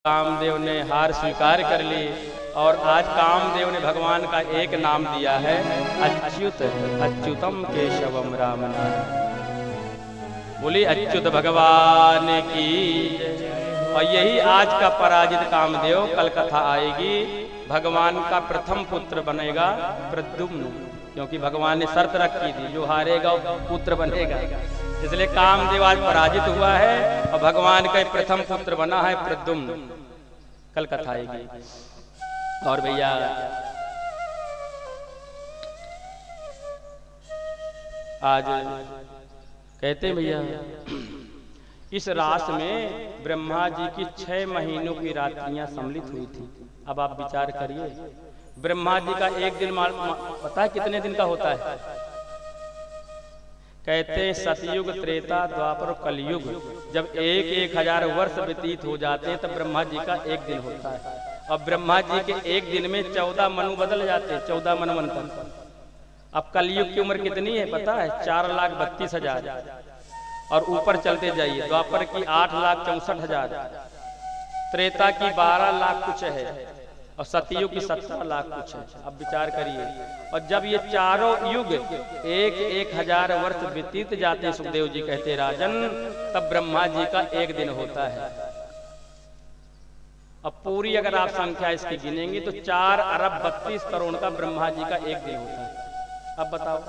कामदेव ने हार स्वीकार कर ली और आज कामदेव ने भगवान का एक नाम दिया है अच्युत। अच्युतम केशवम राम नाम। बोली अच्युत भगवान की। और यही आज का पराजित कामदेव कल कथा आएगी, भगवान का प्रथम पुत्र बनेगा प्रद्युम्न, क्योंकि भगवान ने शर्त रखी थी जो हारेगा पुत्र बनेगा। इसलिए कामदेव आज पराजित हुआ है और भगवान का प्रथम पुत्र बना है प्रद्युम्न। कल कथा आएगी। और भैया आज कहते हैं भैया इस रास में ब्रह्मा जी की 6 महीनों की रात्रियां सम्मिलित हुई थी। अब आप विचार करिए, ब्रह्मा जी का एक दिन पता है कितने दिन का होता है? कहते हैं सतयुग, त्रेता, द्वापर और कलयुग जब 1000 वर्ष व्यतीत हो जाते हैं तब ब्रह्मा जी का एक दिन होता है। और ब्रह्मा जी के एक दिन में 14 मनु बदल जाते हैं, 14 मनवंतर। अब कलयुग की उम्र कितनी है पता है? 4,32,000। और ऊपर चलते जाइए, द्वापर की 8,64,000, त्रेता की 12 लाख कुछ है और सतयुग की 17 लाख कुछ है। अब विचार करिए, और जब ये चारों युग 1000 वर्ष व्यतीत जाते हैं, सुखदेव जी कहते राजन, तब ब्रह्मा जी का एक दिन होता है। अब पूरी अगर आप संख्या इसकी गिनेंगे तो 4 अरब 32 करोड़ का ब्रह्मा जी का एक दिन होता है। अब बताओ,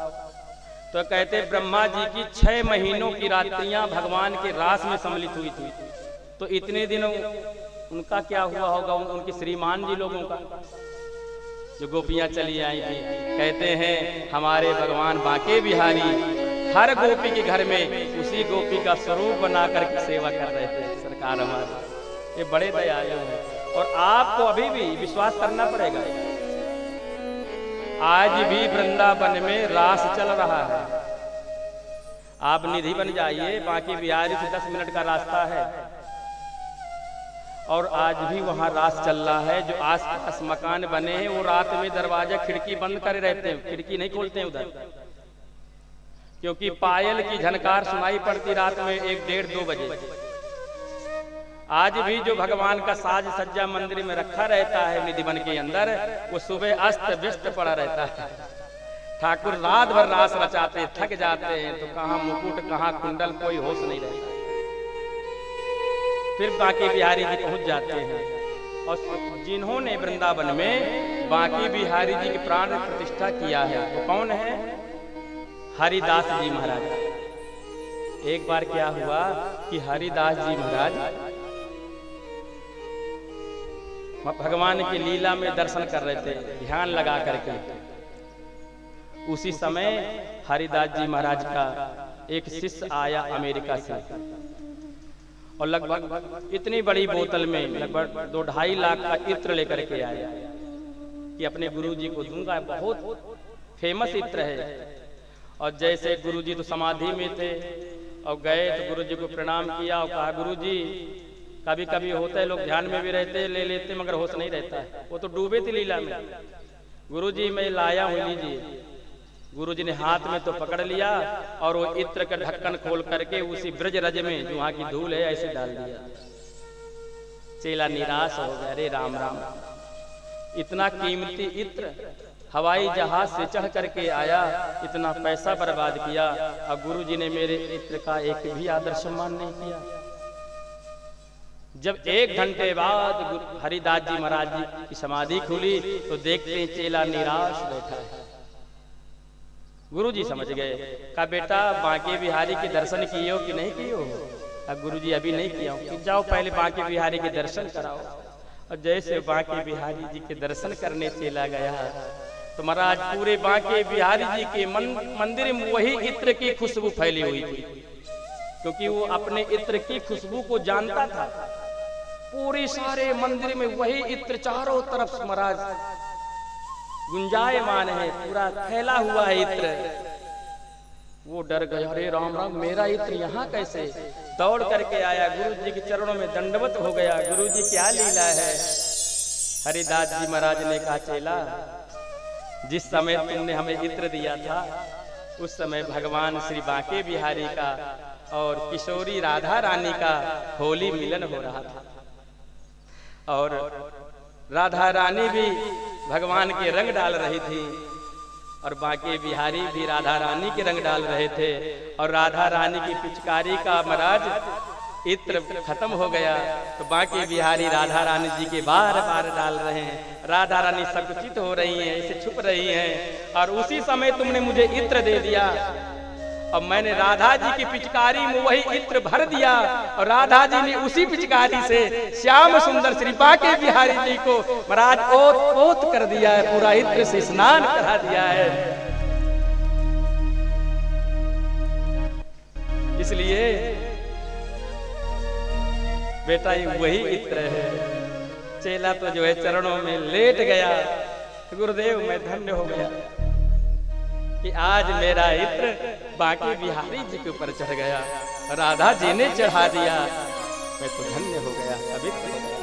तो कहते ब्रह्मा जी की 6 महीनों की रात्रियां भगवान के रास में सम्मिलित हुई थी। तो इतने दिनों उनका क्या हुआ होगा, उनके श्रीमान जी लोगों का, जो गोपियां चली आई थी। कहते हैं हमारे भगवान बांके बिहारी हर गोपी के घर में उसी गोपी का स्वरूप बना करके सेवा कर रहे थे। सरकार हमारे ये बड़े दयालु हैं। और आपको अभी भी विश्वास करना पड़ेगा, आज भी वृंदावन में रास चल रहा है। आप निधि बन जाइए, बांके बिहारी से 10 मिनट का रास्ता है और आज भी वहां रास चल रहा है। जो आसपास मकान बने हैं वो रात में दरवाजा खिड़की बंद करे रहते हैं, खिड़की नहीं खोलते हैं उधर, क्योंकि पायल की झनकार सुनाई पड़ती रात में 1, 1:30, 2 बजे। आज भी जो भगवान का साज सज्जा मंदिर में रखा रहता है निधिवन के अंदर, वो सुबह अस्त व्यस्त पड़ा रहता है। ठाकुर रात भर रास रचाते, थक जाते हैं तो कहाँ मुकुट कहाँ कुंडल, कोई होश नहीं रहता। फिर बांके बिहारी जी पहुंच जाते हैं। और जिन्होंने वृंदावन में बांके बिहारी जी के प्राण प्रतिष्ठा किया है वो कौन है? हरिदास जी महाराज। एक बार क्या हुआ कि हरिदास जी महाराज भगवान की लीला में दर्शन कर रहे थे, ध्यान लगा करके। उसी समय हरिदास जी महाराज का एक शिष्य आया अमेरिका से और लगभग इतनी बड़ी बोतल में लगभग 2-2.5 लाख का इत्र लेकर के आया कि अपने गुरुजी को दूंगा। बहुत फेमस इत्र है। और जैसे गुरुजी तो समाधि में थे और गए तो गुरुजी को प्रणाम किया और कहा गुरुजी, कभी कभी होता है लोग ध्यान में भी रहते, ले लेते मगर होश नहीं रहता है। वो तो डूबे थे लीला में। गुरुजी मैं लाया हूं, लीजिए। गुरुजी ने हाथ में तो पकड़ लिया और वो इत्र का ढक्कन खोल करके उसी ब्रज रज में जो वहां की धूल है ऐसे डाल दिया। चेला निराश हो गया, अरे राम राम, इतना कीमती इत्र हवाई जहाज से चढ़ करके आया, इतना पैसा बर्बाद किया और गुरुजी ने मेरे इत्र का एक भी आदर सम्मान नहीं किया। जब 1 घंटे बाद हरिदास जी महाराज जी की समाधि खुली तो देखते हैं चेला निराश बैठा है। गुरुजी समझ गए, कहा बेटा बांके बिहारी के दर्शन किए हो कि नहीं किए हो? गुरुजी अभी नहीं किया हूं। जाओ पहले बांके बिहारी के दर्शन कराओ। और जैसे बांके बिहारी जी के दर्शन करने चला गया तो महाराज पूरे बांके बिहारी जी के मंदिर में वही इत्र की खुशबू फैली हुई थी, क्योंकि वो अपने इत्र की खुशबू को जानता था। पूरे सारे मंदिर में वही इत्र चारों तरफ महाराज गुंजायमान है, पूरा फैला हुआ है इत्र। वो डर गया, अरे राम राम, मेरा इत्र यहाँ कैसे? दौड़ करके आया, गुरुजी के चरणों में दंडवत हो गया। गुरुजी क्या लीला है? हरिदास जी महाराज ने कहा चेला, जिस समय तुमने हमें इत्र दिया था उस समय भगवान श्री बांके बिहारी का और किशोरी राधा रानी का होली मिलन हो रहा था। और राधा रानी भी भगवान के रंग डाल रही थी और बांके बिहारी भी राधा रानी के रंग डाल रहे थे। और राधा रानी की पिचकारी का महाराज इत्र खत्म हो गया तो बांके बिहारी राधा रानी जी के बार बार डाल रहे हैं। राधा रानी संकुचित हो रही हैं, इसे छुप रही हैं। और उसी समय तुमने मुझे इत्र दे दिया और मैंने राधा जी की पिचकारी में वही इत्र भर दिया और राधा जी ने उसी पिचकारी से श्याम सुंदर श्री बांके बिहारी जी को महाराज ओत ओत कर दिया है, पूरा इत्र से स्नान करा दिया है। इसलिए बेटा ये वही इत्र है। चेला तो जो है चरणों में लेट गया, गुरुदेव मैं धन्य हो गया कि आज मेरा इत्र बांके बिहारी जी के ऊपर चढ़ गया, राधा जी ने चढ़ा दिया, मैं तो धन्य हो गया, पवित्र हो गया।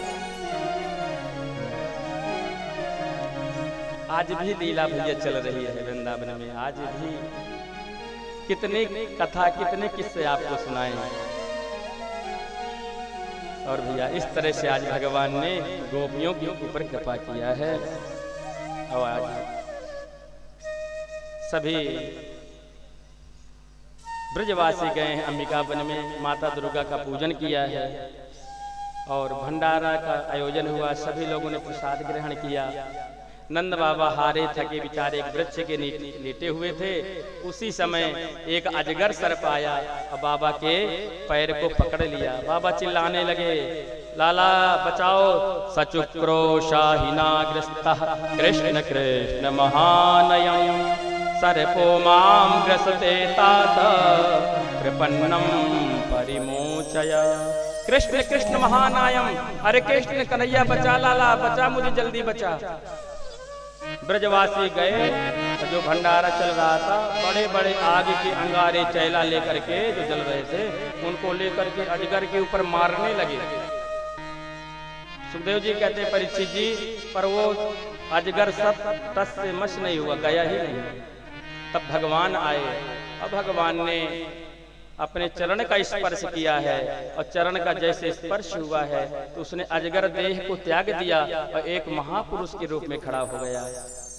आज भी लीला भैया चल रही है वृंदावन में। आज भी कितने कथा कितने किस्से आपको सुनाए। और भैया इस तरह से आज भगवान ने गोपियों के ऊपर कृपा किया है। और आज सभी ब्रजवासी गए हैं अंबिका वन में, माता दुर्गा का पूजन किया है और भंडारा का आयोजन हुआ। सभी लोगों ने प्रसाद ग्रहण किया। नंद बाबा हारे थके बेचारे एक वृक्ष के लेटे हुए थे। उसी समय एक अजगर सर्प आया और बाबा के पैर को पकड़ लिया। बाबा चिल्लाने लगे, लाला बचाओ, सचुक्रोशाहिनाग्रस्तः कृष्ण कृष्ण महानयम् सर्पो मां ग्रसते तात प्रपन्नम परिमोचय। कृष्ण कृष्ण महानायम, अरे कृष्ण कन्हैया बचा, लाला बचा, मुझे जल्दी बचा। ब्रजवासी गए तो जो भंडारा चल रहा था, बड़े बड़े आग के अंगारे चैला लेकर के जो जल रहे थे उनको लेकर के अजगर के ऊपर मारने लगे। सुखदेव जी कहते परीक्षित जी, पर वो अजगर सब टस से मस नहीं हुआ, गया ही नहीं। तब भगवान आए और भगवान ने अपने चरण का स्पर्श किया है और चरण का जैसे स्पर्श हुआ है तो उसने अजगर देह को त्याग दिया और एक महापुरुष के रूप में खड़ा हो गया।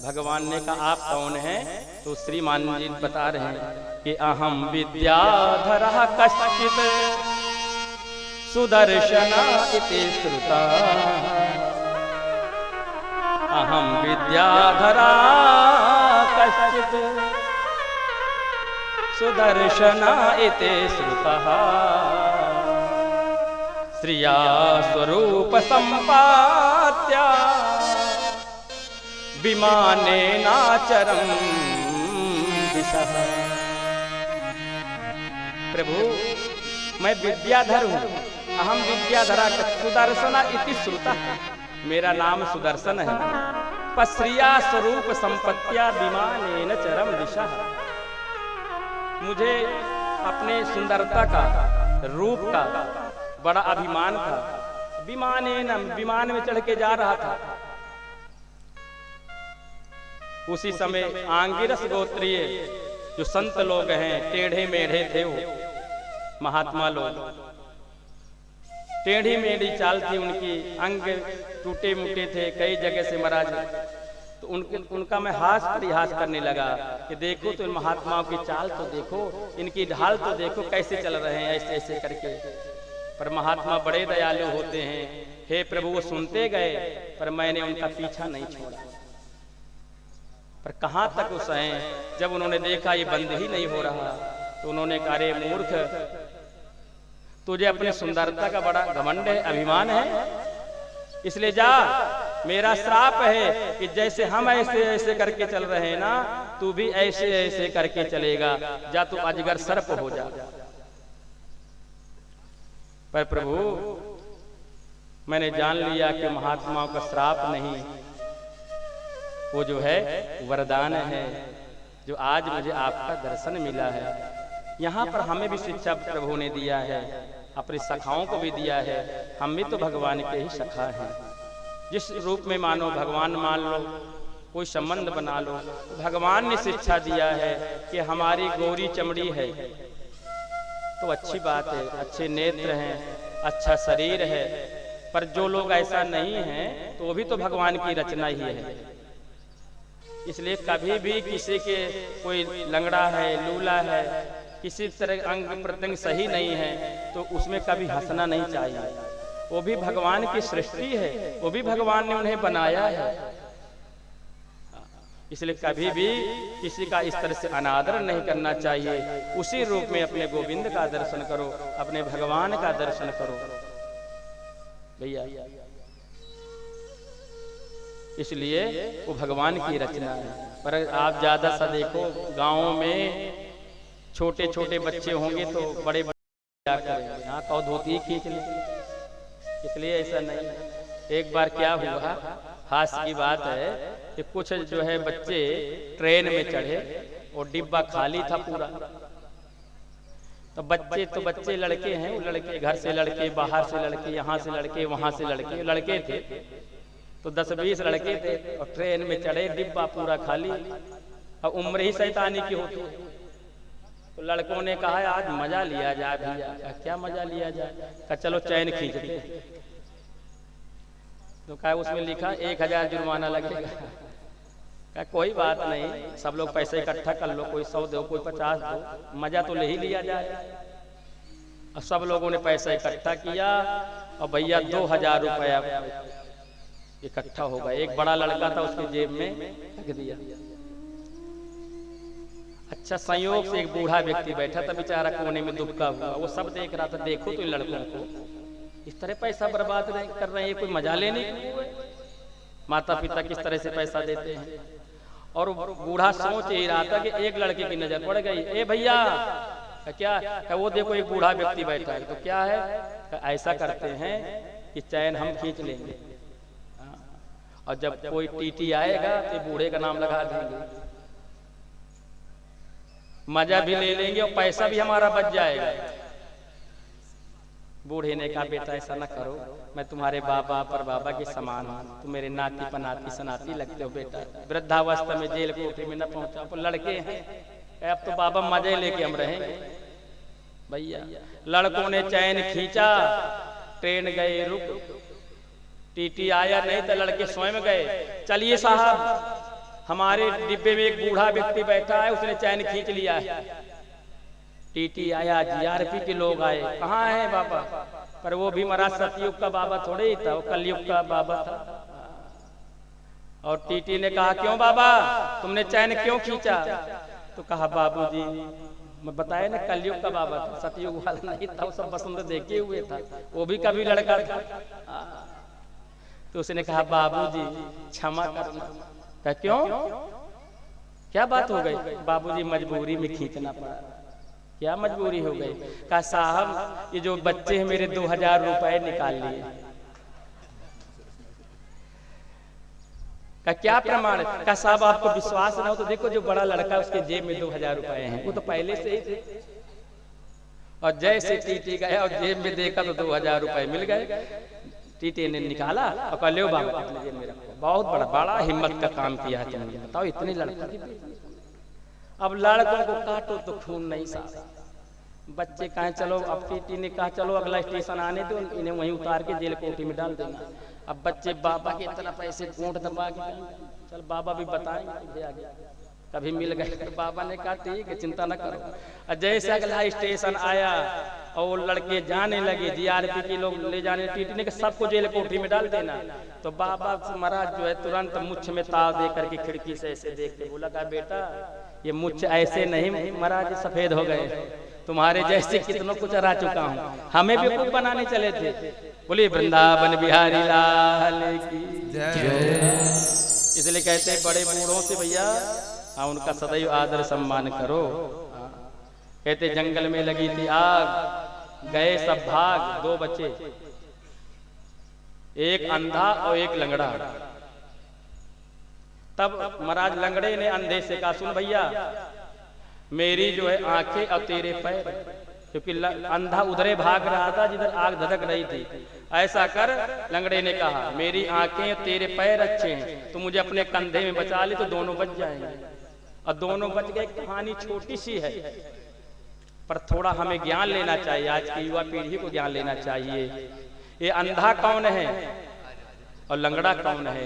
भगवान ने कहा आप कौन हैं? तो श्रीमान जी बता रहे हैं कि अहम विद्याधरः कश्चित् सुदर्शन इति श्रुता। अहम विद्याधरा कश्चित् सुदर्शन इति श्रुतः श्रिया स्वरूप संपात्य विमानेनाचरं दिशः। प्रभु मैं विद्याधर हूँ, अहम विद्याधरा सुदर्शन इति श्रुतः, मेरा नाम सुदर्शन है। पश्रिया स्वरूप संपत्त्या विमानेन चरम दिशः, मुझे अपने सुंदरता का, रूप का बड़ा अभिमान था। विमान में चढ़ के जा रहा था। उसी समय आंगिरस गोत्रीय जो संत लोग हैं, टेढ़े मेढ़े थे वो महात्मा लोग, टेढ़ी मेढ़ी चाल थी उनकी, अंग टूटे मुटे थे कई जगह से महाराज। तो उनका मैं हास परिहास करने लगा कि देखो तो इन महात्माओं की चाल तो देखो, इनकी ढाल तो देखो कैसे चल रहे हैं ऐसे ऐसे करके। पर महात्मा बड़े दयालु होते हैं। हे प्रभु वो सुनते गए पर मैंने उनका पीछा नहीं छोड़ा। पर कहाँ तक उस हैं, जब उन्होंने देखा ये बंद ही नहीं हो रहा तो उन्होंने कहा अरे मूर्ख, तुझे अपनी सुंदरता का बड़ा घमंड है, अभिमान है, इसलिए जा, मेरा श्राप है कि जैसे हम ऐसे ऐसे करके चल रहे हैं ना, तू भी ऐसे ऐसे करके चलेगा, जा तू अजगर सर्प हो जा। पर प्रभु मैंने जान लिया कि महात्माओं का श्राप नहीं, वो जो है वरदान है, जो आज मुझे आपका दर्शन मिला है। यहाँ पर हमें भी शिक्षा प्रभु ने दिया है, अपने सखाओं को भी दिया है। हम भी तो भगवान के ही सखा हैं। जिस रूप में मानो भगवान मान लो, कोई संबंध बना लो। भगवान ने शिक्षा दिया है कि हमारी गोरी चमड़ी है तो अच्छी बात है, अच्छे नेत्र हैं, अच्छा शरीर है, पर जो लोग ऐसा नहीं हैं तो वो भी तो भगवान की रचना ही है। इसलिए कभी भी किसी के कोई लंगड़ा है, लूला है, किसी तरह अंग प्रत्यंग सही नहीं है तो उसमें कभी हंसना नहीं चाहिए। वो भी भगवान की सृष्टि है, वो भी भगवान ने उन्हें बनाया है। इसलिए कभी भी किसी का इस तरह से अनादर नहीं करना चाहिए। उसी रूप में अपने गोविंद का दर्शन करो, अपने भगवान का दर्शन करो भैया। इसलिए वो भगवान की रचना है। पर आप ज्यादा सा देखो, गाँव में छोटे छोटे बच्चे होंगे तो बड़े क्या करेंगे, हाँ कहो धोती खींच ले। इसलिए ऐसा नहीं। एक बार क्या हुआ, हास्य की बात है कि कुछ जो है बच्चे ट्रेन में चढ़े और डिब्बा खाली था पूरा। तो बच्चे लड़के हैं, वो लड़के घर से लड़के, बाहर से लड़के, यहाँ से लड़के, वहां से लड़के थे। तो 10-20 लड़के थे और ट्रेन में चढ़े, डिब्बा पूरा खाली और उम्र ही शैतानी की होती है। तो लड़कों ने कहा आज मजा लिया जाए भैया। क्या मजा लिया जाए? कहा चलो चैन खींच दे। तो कहा उसमें लिखा 1000 जुर्माना लगेगा। कहा कोई बात नहीं, सब लोग पैसे इकट्ठा कर लो, कोई 100 दो, कोई 50 दो, मजा तो ले ही लिया जाए। और सब लोगों ने पैसा इकट्ठा किया और भैया 2000 रुपया इकट्ठा हो गया। एक बड़ा लड़का था, उसके जेब में रख दिया। अच्छा संयोग से एक बूढ़ा व्यक्ति बैठा था, बेचारा कोने में दुबका हुआ। वो सब देख रहा था, देखो तो इन लड़कों को इस तरह पैसा बर्बाद नहीं कर रहे हैं, कोई मजा लेने के। माता पिता किस तरह से पैसा देते हैं। और बूढ़ा सोच ही रहा था कि एक लड़के की नजर पड़ गई। ए भैया क्या? वो देखो एक बूढ़ा व्यक्ति बैठा है। तो क्या है? ऐसा करते हैं कि चैन हम खींच लेंगे और जब कोई टीटी आएगा तो बूढ़े का नाम लगा देंगे, मजा भी ले लेंगे और पैसा भी हमारा बच जाएगा। बूढ़े ने कहा बेटा ऐसा ना करो, मैं तुम्हारे बाबा पर बाबा के समान हूँ, तुम मेरे नाती पनाती सनाती लगते हो बेटा। वृद्धावस्था में जेल कोठरी में न पहुंचा, तो लड़के हैं, अब तो बाबा मजे लेके हम रहेंगे। भैया लड़कों ने चैन खींचा, ट्रेन गए रुक, टीटी आया नहीं तो लड़के स्वयं गए। चलिए साहब हमारे डिब्बे में एक बूढ़ा व्यक्ति बैठा है, उसने चैन खींच लिया है। टीटी आया, जीआरपी के लोग आए, कहाँ है बाबा? पर वो भी महाराज सतयुग का बाबा थोड़े ही था, वो कलयुग का बाबा था। और टीटी ने कहा क्यों बाबा तुमने चैन क्यों खींचा? तो कहा बाबूजी मैं बताया ना कलयुग का बाबा था, सतयुग वाला नहीं था, वो सब बसंत देखे हुए था, वो भी कभी लड़का था। तो उसने कहा बाबूजी क्षमा करना। कहा क्यों, क्या बात हो गई? बाबूजी मजबूरी में खींचना पड़ा। क्या मजबूरी हो गई? कहा साहब ये जो बच्चे हैं मेरे 2000 रुपए निकाल लिए। का क्या प्रमाण? का साहब आपको विश्वास ना हो तो देखो जो बड़ा लड़का उसके जेब में 2000 रुपए हैं, वो तो पहले से ही थे। और जैसे टीटी गया और जेब में देखा तो 2000 रुपए मिल गए। टीटी ने निकाला और कहा लो बाबा अपने जेब में रखो। बहुत बड़ा हिम्मत का काम किया है तुमने, बताओ इतने लड़के। अब लड़कों को काटो तो खून नहीं साफ। बच्चे कहें चलो, अब टीटी ने कहा चलो अगला स्टेशन आने दो, इन्हें वहीं उतार के जेल कोठी में डाल देना। अब बच्चे बाबा की तरफ ऐसे गोंठ दबा के चल बाबा भी बताएंगे आगे, कभी मिल गए। तो बाबा ने कहा ठीक है चिंता न करो। और जैसे अगला स्टेशन आया और लड़के जाने लगे, जीआरपी के लोग ले जाने, टीटी ने कहा सबको जेल कोठी में डाल देना। तो बाबा महाराज जो है तुरंत मुछ में ताव दे करके खिड़की से ऐसे देख के बोला कहा बेटा ये मुछ ऐसे नहीं महाराज सफेद हो गए, तुम्हारे जैसे कितनों को चरा चुका हूँ, हमें भी कुछ बनाने चले थे। बोले वृंदावन बिहारी लाल की जय। इसलिए कहते हैं बड़े बूढ़ों से भैया उनका सदैव आदर सम्मान करो। कहते जंगल में लगी थी आग, गए सब भाग, 2 बच्चे, एक अंधा और एक लंगड़ा। तब महाराज लंगड़े ने अंधे से कहा सुन भैया मेरी जो है आंखें और तेरे पैर, क्योंकि अंधा उधरे भाग रहा था जिधर आग धधक रही थी। ऐसा कर, लंगड़े ने कहा मेरी आंखें और तेरे पैर अच्छे हैं, तो मुझे अपने कंधे में बचा ले तो दोनों बच जाएंगे। और दोनों बच गए। कहानी छोटी सी है पर थोड़ा हमें ज्ञान लेना चाहिए, आज की युवा पीढ़ी को ज्ञान लेना चाहिए। ये अंधा कौन है और लंगड़ा कौन है?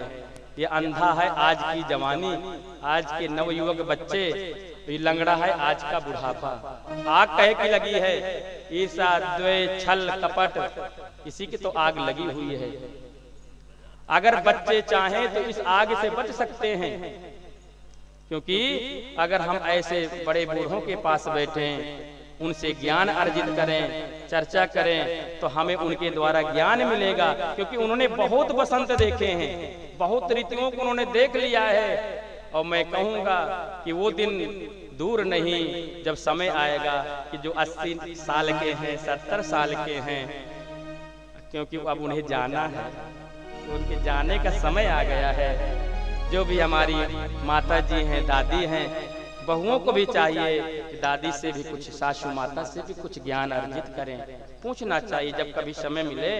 ये अंधा है आज की जवानी, आज के नवयुवक बच्चे, ये लंगड़ा है आज का बुढ़ापा। आग कहे की लगी है, ईर्ष्या द्वेष छल कपट, इसी की तो आग लगी हुई है। अगर बच्चे चाहें तो इस आग से बच सकते हैं, क्योंकि अगर हम ऐसे बड़े बूढ़ों के पास बैठे उनसे ज्ञान अर्जित करें, चर्चा करें, तो हमें उनके द्वारा ज्ञान मिलेगा, क्योंकि उन्होंने बहुत बसंत देखे हैं, बहुत ऋतुओं को उन्होंने देख लिया है। और मैं कहूँगा कि वो दिन दूर नहीं जब समय आएगा कि जो 80 साल के हैं, 70 साल के हैं, क्योंकि अब उन्हें जाना है, तो उनके जाने का समय आ गया है। जो भी हमारी माता जी हैं, दादी हैं, बहुओं को भी चाहिए कि दादी से भी कुछ, सासू माता से भी कुछ ज्ञान अर्जित करें, पूछना चाहिए जब कभी समय मिले,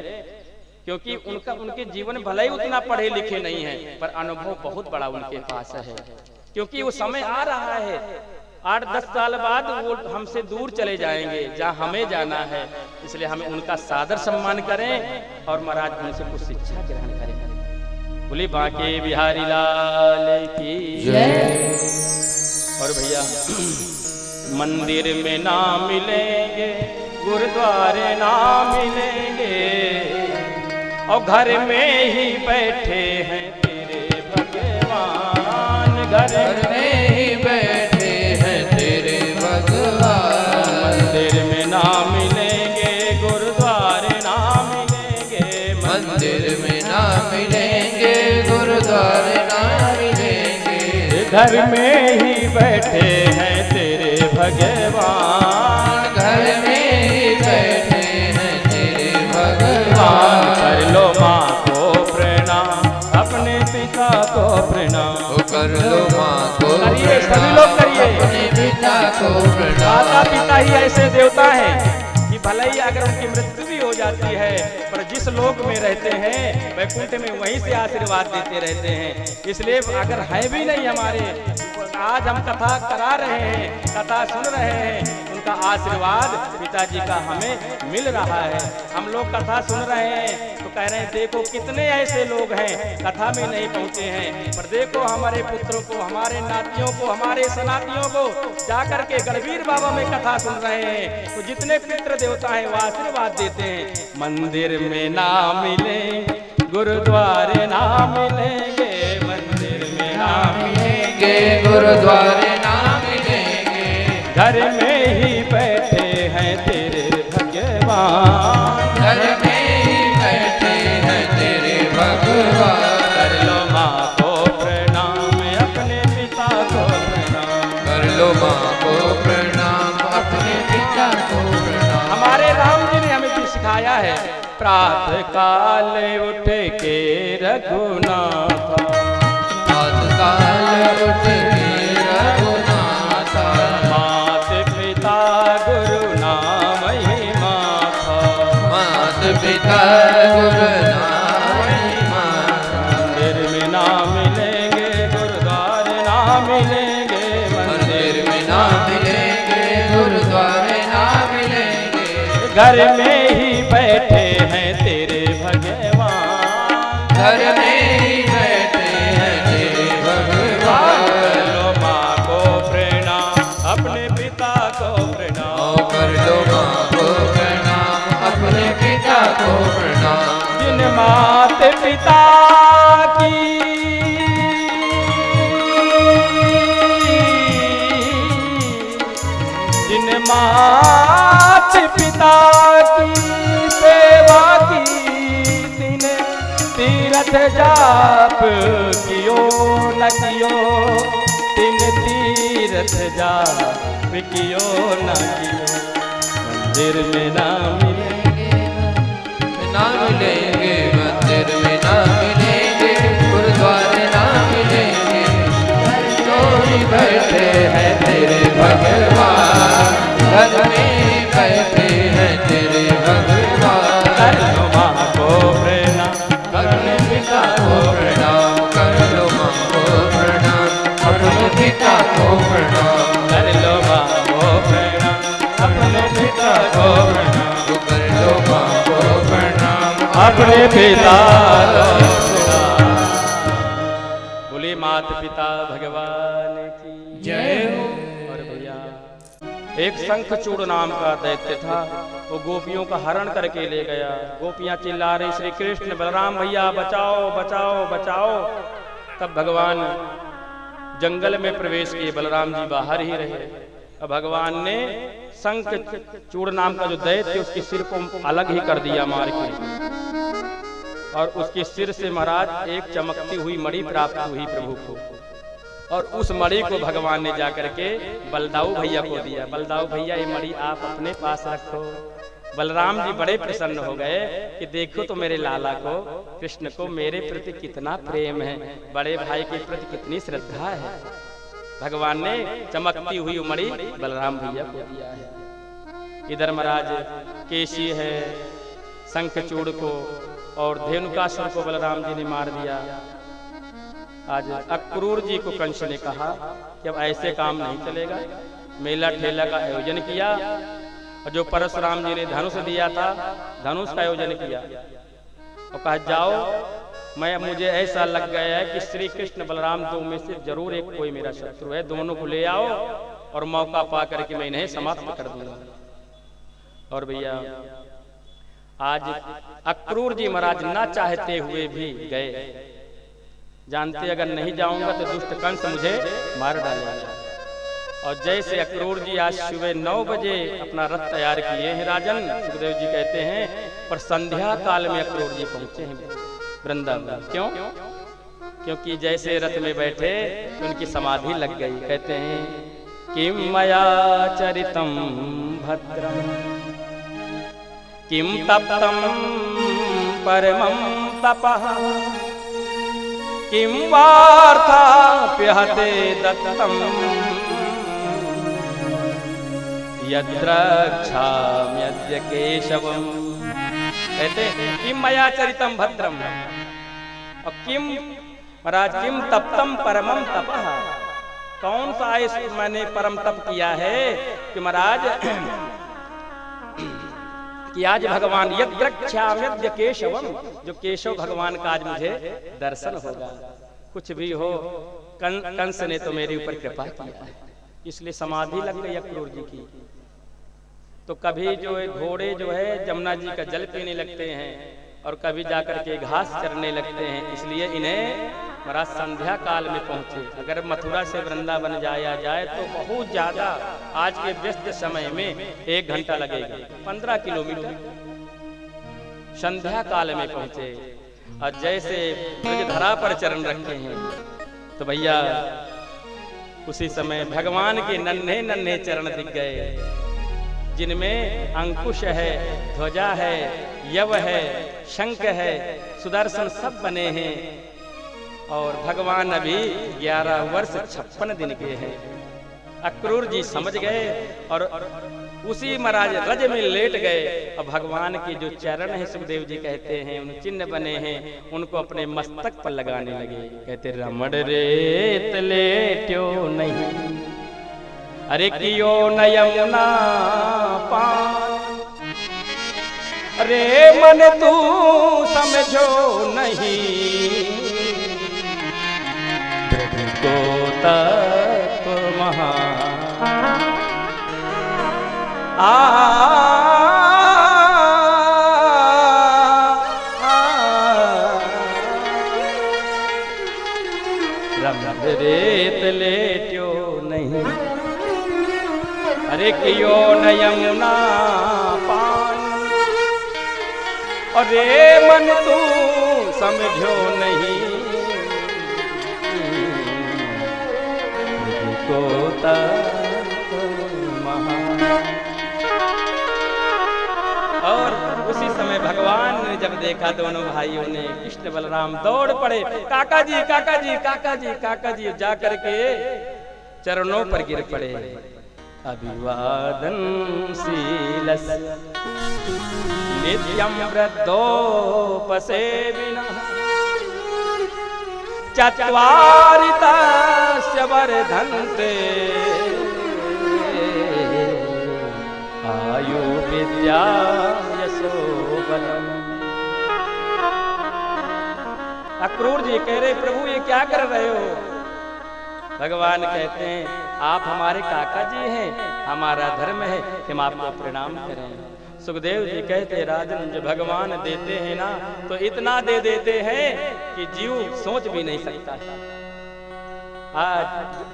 क्योंकि उनके जीवन भले ही उतना पढ़े लिखे नहीं है, पर अनुभव बहुत बड़ा उनके पास है। क्योंकि वो समय आ रहा है, 8-10 साल बाद वो हमसे दूर चले जाएंगे जहाँ हमें जाना है, इसलिए हमें उनका सादर सम्मान करें और महाराज उनसे कुछ शिक्षा ग्रहण करें। बोले बांके बिहारी लाल की जय। और भैया मंदिर में ना मिलेंगे, गुरुद्वारे ना मिलेंगे, और घर में ही बैठे हैं तेरे भगवान, घर में ही बैठे हैं तेरे भगवान। मंदिर में ना मिलेंगे, गुरुद्वारे ना मिलेंगे, मंदिर में ना मिलेंगे, गुरुद्वारे ना मिलेंगे, घर में ही बैठे हैं तेरे भगवान, घर में ही बैठे हैं तेरे भगवान। कर लो माँ को प्रणाम, अपने पिता को प्रणाम, कर लो माँ को करिए, सभी लोग करिए, अपने पिता को प्रणाम। माता पिता ही ऐसे देवता हैं कि भले ही अगर उनकी मृत्यु भी हो जाती है, पर जिस लोक में रहते हैं वैकुंठ में वहीं से आशीर्वाद देते रहते हैं। इसलिए अगर है भी नहीं हमारे, आज हम कथा करा रहे हैं, कथा सुन रहे हैं, उनका आशीर्वाद पिताजी का हमें मिल रहा है। हम लोग कथा सुन रहे हैं तो कह रहे हैं देखो कितने ऐसे लोग हैं कथा में नहीं पहुंचे हैं, पर देखो हमारे पुत्रों को, हमारे नातियों को, हमारे सनातियों को जाकर के गढ़वीर बाबा में कथा सुन रहे हैं, तो जितने पितृ देवता हैं वो आशीर्वाद देते हैं। मंदिर में ना मिले, गुरुद्वारे ना मिलेंगे, मंदिर में ना मिलेंगे, गुरुद्वारे ना मिलेंगे, घर में ही बैठे हैं तेरे भगवान, घर में ही बैठे हैं तेरे भगवान। कर लो माँ को प्रणाम, अपने पिता को प्रणाम, कर लो माँ को प्रणाम, अपने पिता को प्रणाम। हमारे राम जी ने हमें भी सिखाया है, प्रातः काल उठ के रघुनाथ, प्रातः काल उठ के रघुनाथ, मात पिता गुरु नाम ही माथा, मात पिता गुरु नाम ही माथा। मंदिर में ना मिलेंगे, गुरुद्वारे ना मिलेंगे, मंदिर में ना मिलेंगे, गुरुद्वारे ना मिलेंगे, घर में ही बैठे हैं तेरे भगवान, घर में ही बैठे हैं तेरे भगवान। कर लो माँ को प्रणाम, अपने पिता को प्रणाम, कर लो माँ को प्रणाम, अपने पिता को प्रणाम। जिन मात पिता की जिन मात पिता की सेवा की, दिन तीरथ जाप कियो न कियो, दिन तीरथ जाप कियो न कियो, मंदिर में ना मिलेंगे, ना मिलेंगे, मंदिर में ना मिलेंगे, गुरुद्वारे ना मिलेंगे, कोई बैठे हैं तेरे भगवान, घर में बैठे हैं तेरे भगवान। कर लो माँ को प्रणाम, अपने पिता को प्रणाम, कर लो माँ को प्रणाम, अपने पिता को प्रणाम, कर लो माँ को प्रणाम, अपने पिता को प्रणाम, कर लो माँ को प्रणाम, अपने पिता बोले माता पिता भगवान की जय हो। और भैया एक शंखचूड़ नाम का दैत्य था, वो गोपियों का हरण करके ले गया। गोपियां चिल्ला रही श्री कृष्ण बलराम भैया बचाओ बचाओ बचाओ। तब भगवान जंगल में प्रवेश किए, बलराम जी बाहर ही रहे। अब भगवान ने शंखचूड़ नाम का जो दैत्य उसके सिर को अलग ही कर दिया मार के, और उसके सिर से महाराज एक चमकती हुई मणि प्राप्त हुई प्रभु को, और उस मणि को भगवान ने जाकर के बलदाऊ भैया को दिया। बलदाऊ भैया ये मणि आप अपने पास रखो। बलराम जी बड़े प्रसन्न हो गए कि देखो तो मेरे लाला को, कृष्ण को मेरे प्रति कितना प्रेम है, बड़े भाई के प्रति कितनी श्रद्धा है। भगवान ने चमकती हुई मणि बलराम भैया को दिया है। इधर महाराज केशी है, शंखचूड़ को और धेनुकासुर को बलराम जी ने मार दिया। आज अक्रूर जी को कंस ने कहा कि अब ऐसे काम नहीं चलेगा, मेला ठेला का आयोजन किया, और जो परशुराम जी ने धनुष दिया था धनुष का आयोजन किया, और कहा जाओ मुझे ऐसा लग गया है कि श्री कृष्ण बलराम दो में से जरूर एक कोई मेरा शत्रु है, दोनों को ले आओ और मौका पा करके मैं इन्हें समाप्त कर दूंगा। और भैया आज अक्रूर जी महाराज ना चाहते हुए भी गए, जानते अगर नहीं जाऊंगा तो दुष्ट कंस मुझे मार डालेगा। और जैसे अक्रूर जी आज सुबह 9 बजे अपना रथ तैयार किए हैं राजन, सुखदेव जी कहते हैं, पर संध्या काल में अक्रूर जी पहुंचे हैं वृंदावन। क्यों? क्योंकि जैसे रथ में बैठे तो उनकी समाधि लग गई। कहते हैं किम मया चरितम भद्रम किम तप्तम परमं तपः किम वार्ताप्यहते दत्तम यद्रक्षाम्यद्य केशवम। कहते किम मया चरितम भद्रम, और किम महाराज किम तप्तम परमं तपः, कौन सा मैंने परम तप किया है कि महाराज कि आज भगवान यद्रक्षाम्यद्य केशवम, जो केशव भगवान का आज मुझे दर्शन होगा। कुछ भी हो कंस ने तो मेरे ऊपर कृपा किया है, इसलिए समाधि लग गई अक्रूर जी की। तो कभी जो है घोड़े जो है जमुना जी का जल पीने लगते हैं, और कभी जाकर के घास चरने लगते हैं, इसलिए इन्हें महाराज संध्या काल में पहुंचे। अगर मथुरा से वृंदावन जाया जाए तो बहुत ज्यादा आज के व्यस्त समय में 1 घंटा लगेगा, 15 किलोमीटर। संध्या काल में पहुंचे और जैसे ब्रजधरा पर चरण रखे हैं तो भैया उसी समय भगवान के नन्हे नन्हे चरण दिख गए, जिनमें अंकुश है, ध्वजा है, यव है, शंख है, सुदर्शन सब बने हैं। और भगवान अभी 11 वर्ष 56 दिन के हैं। अक्रूर जी समझ गए और उसी महाराज रज में लेट गए, और भगवान के जो चरण हैं सुखदेव जी कहते हैं उन चिन्ह बने हैं, उनको अपने मस्तक पर लगाने लगे। कहते रमण रेत लेट्यो नहीं, अरे कियो न यमुना पान, अरे मन तू समझो नहीं, को तप महा रमण रेत लेट्यो नहीं, अरे कियो न यमुना पान, अरे मन तू समझो नहीं, को तप महा। और उसी समय भगवान ने जब देखा दोनों भाइयों ने, कृष्ण बलराम दौड़ पड़े, काका जी काका जी काका जी काका जी, जा करके चरणों पर गिर पड़े। अभिवादन शीलस नित्यं वृद्धोपसेविनः, चत्वारि तस्य वर्धन्ते आयु विद्या यशो बलम्। अक्रूर जी कह रहे प्रभु ये क्या कर रहे हो? भगवान कहते हैं आप हमारे काका जी हैं, हमारा धर्म है कि हम आपको प्रणाम करें। सुखदेव जी कहते राजन जो भगवान देते हैं ना तो इतना दे देते हैं कि जीव सोच भी नहीं सकता। आज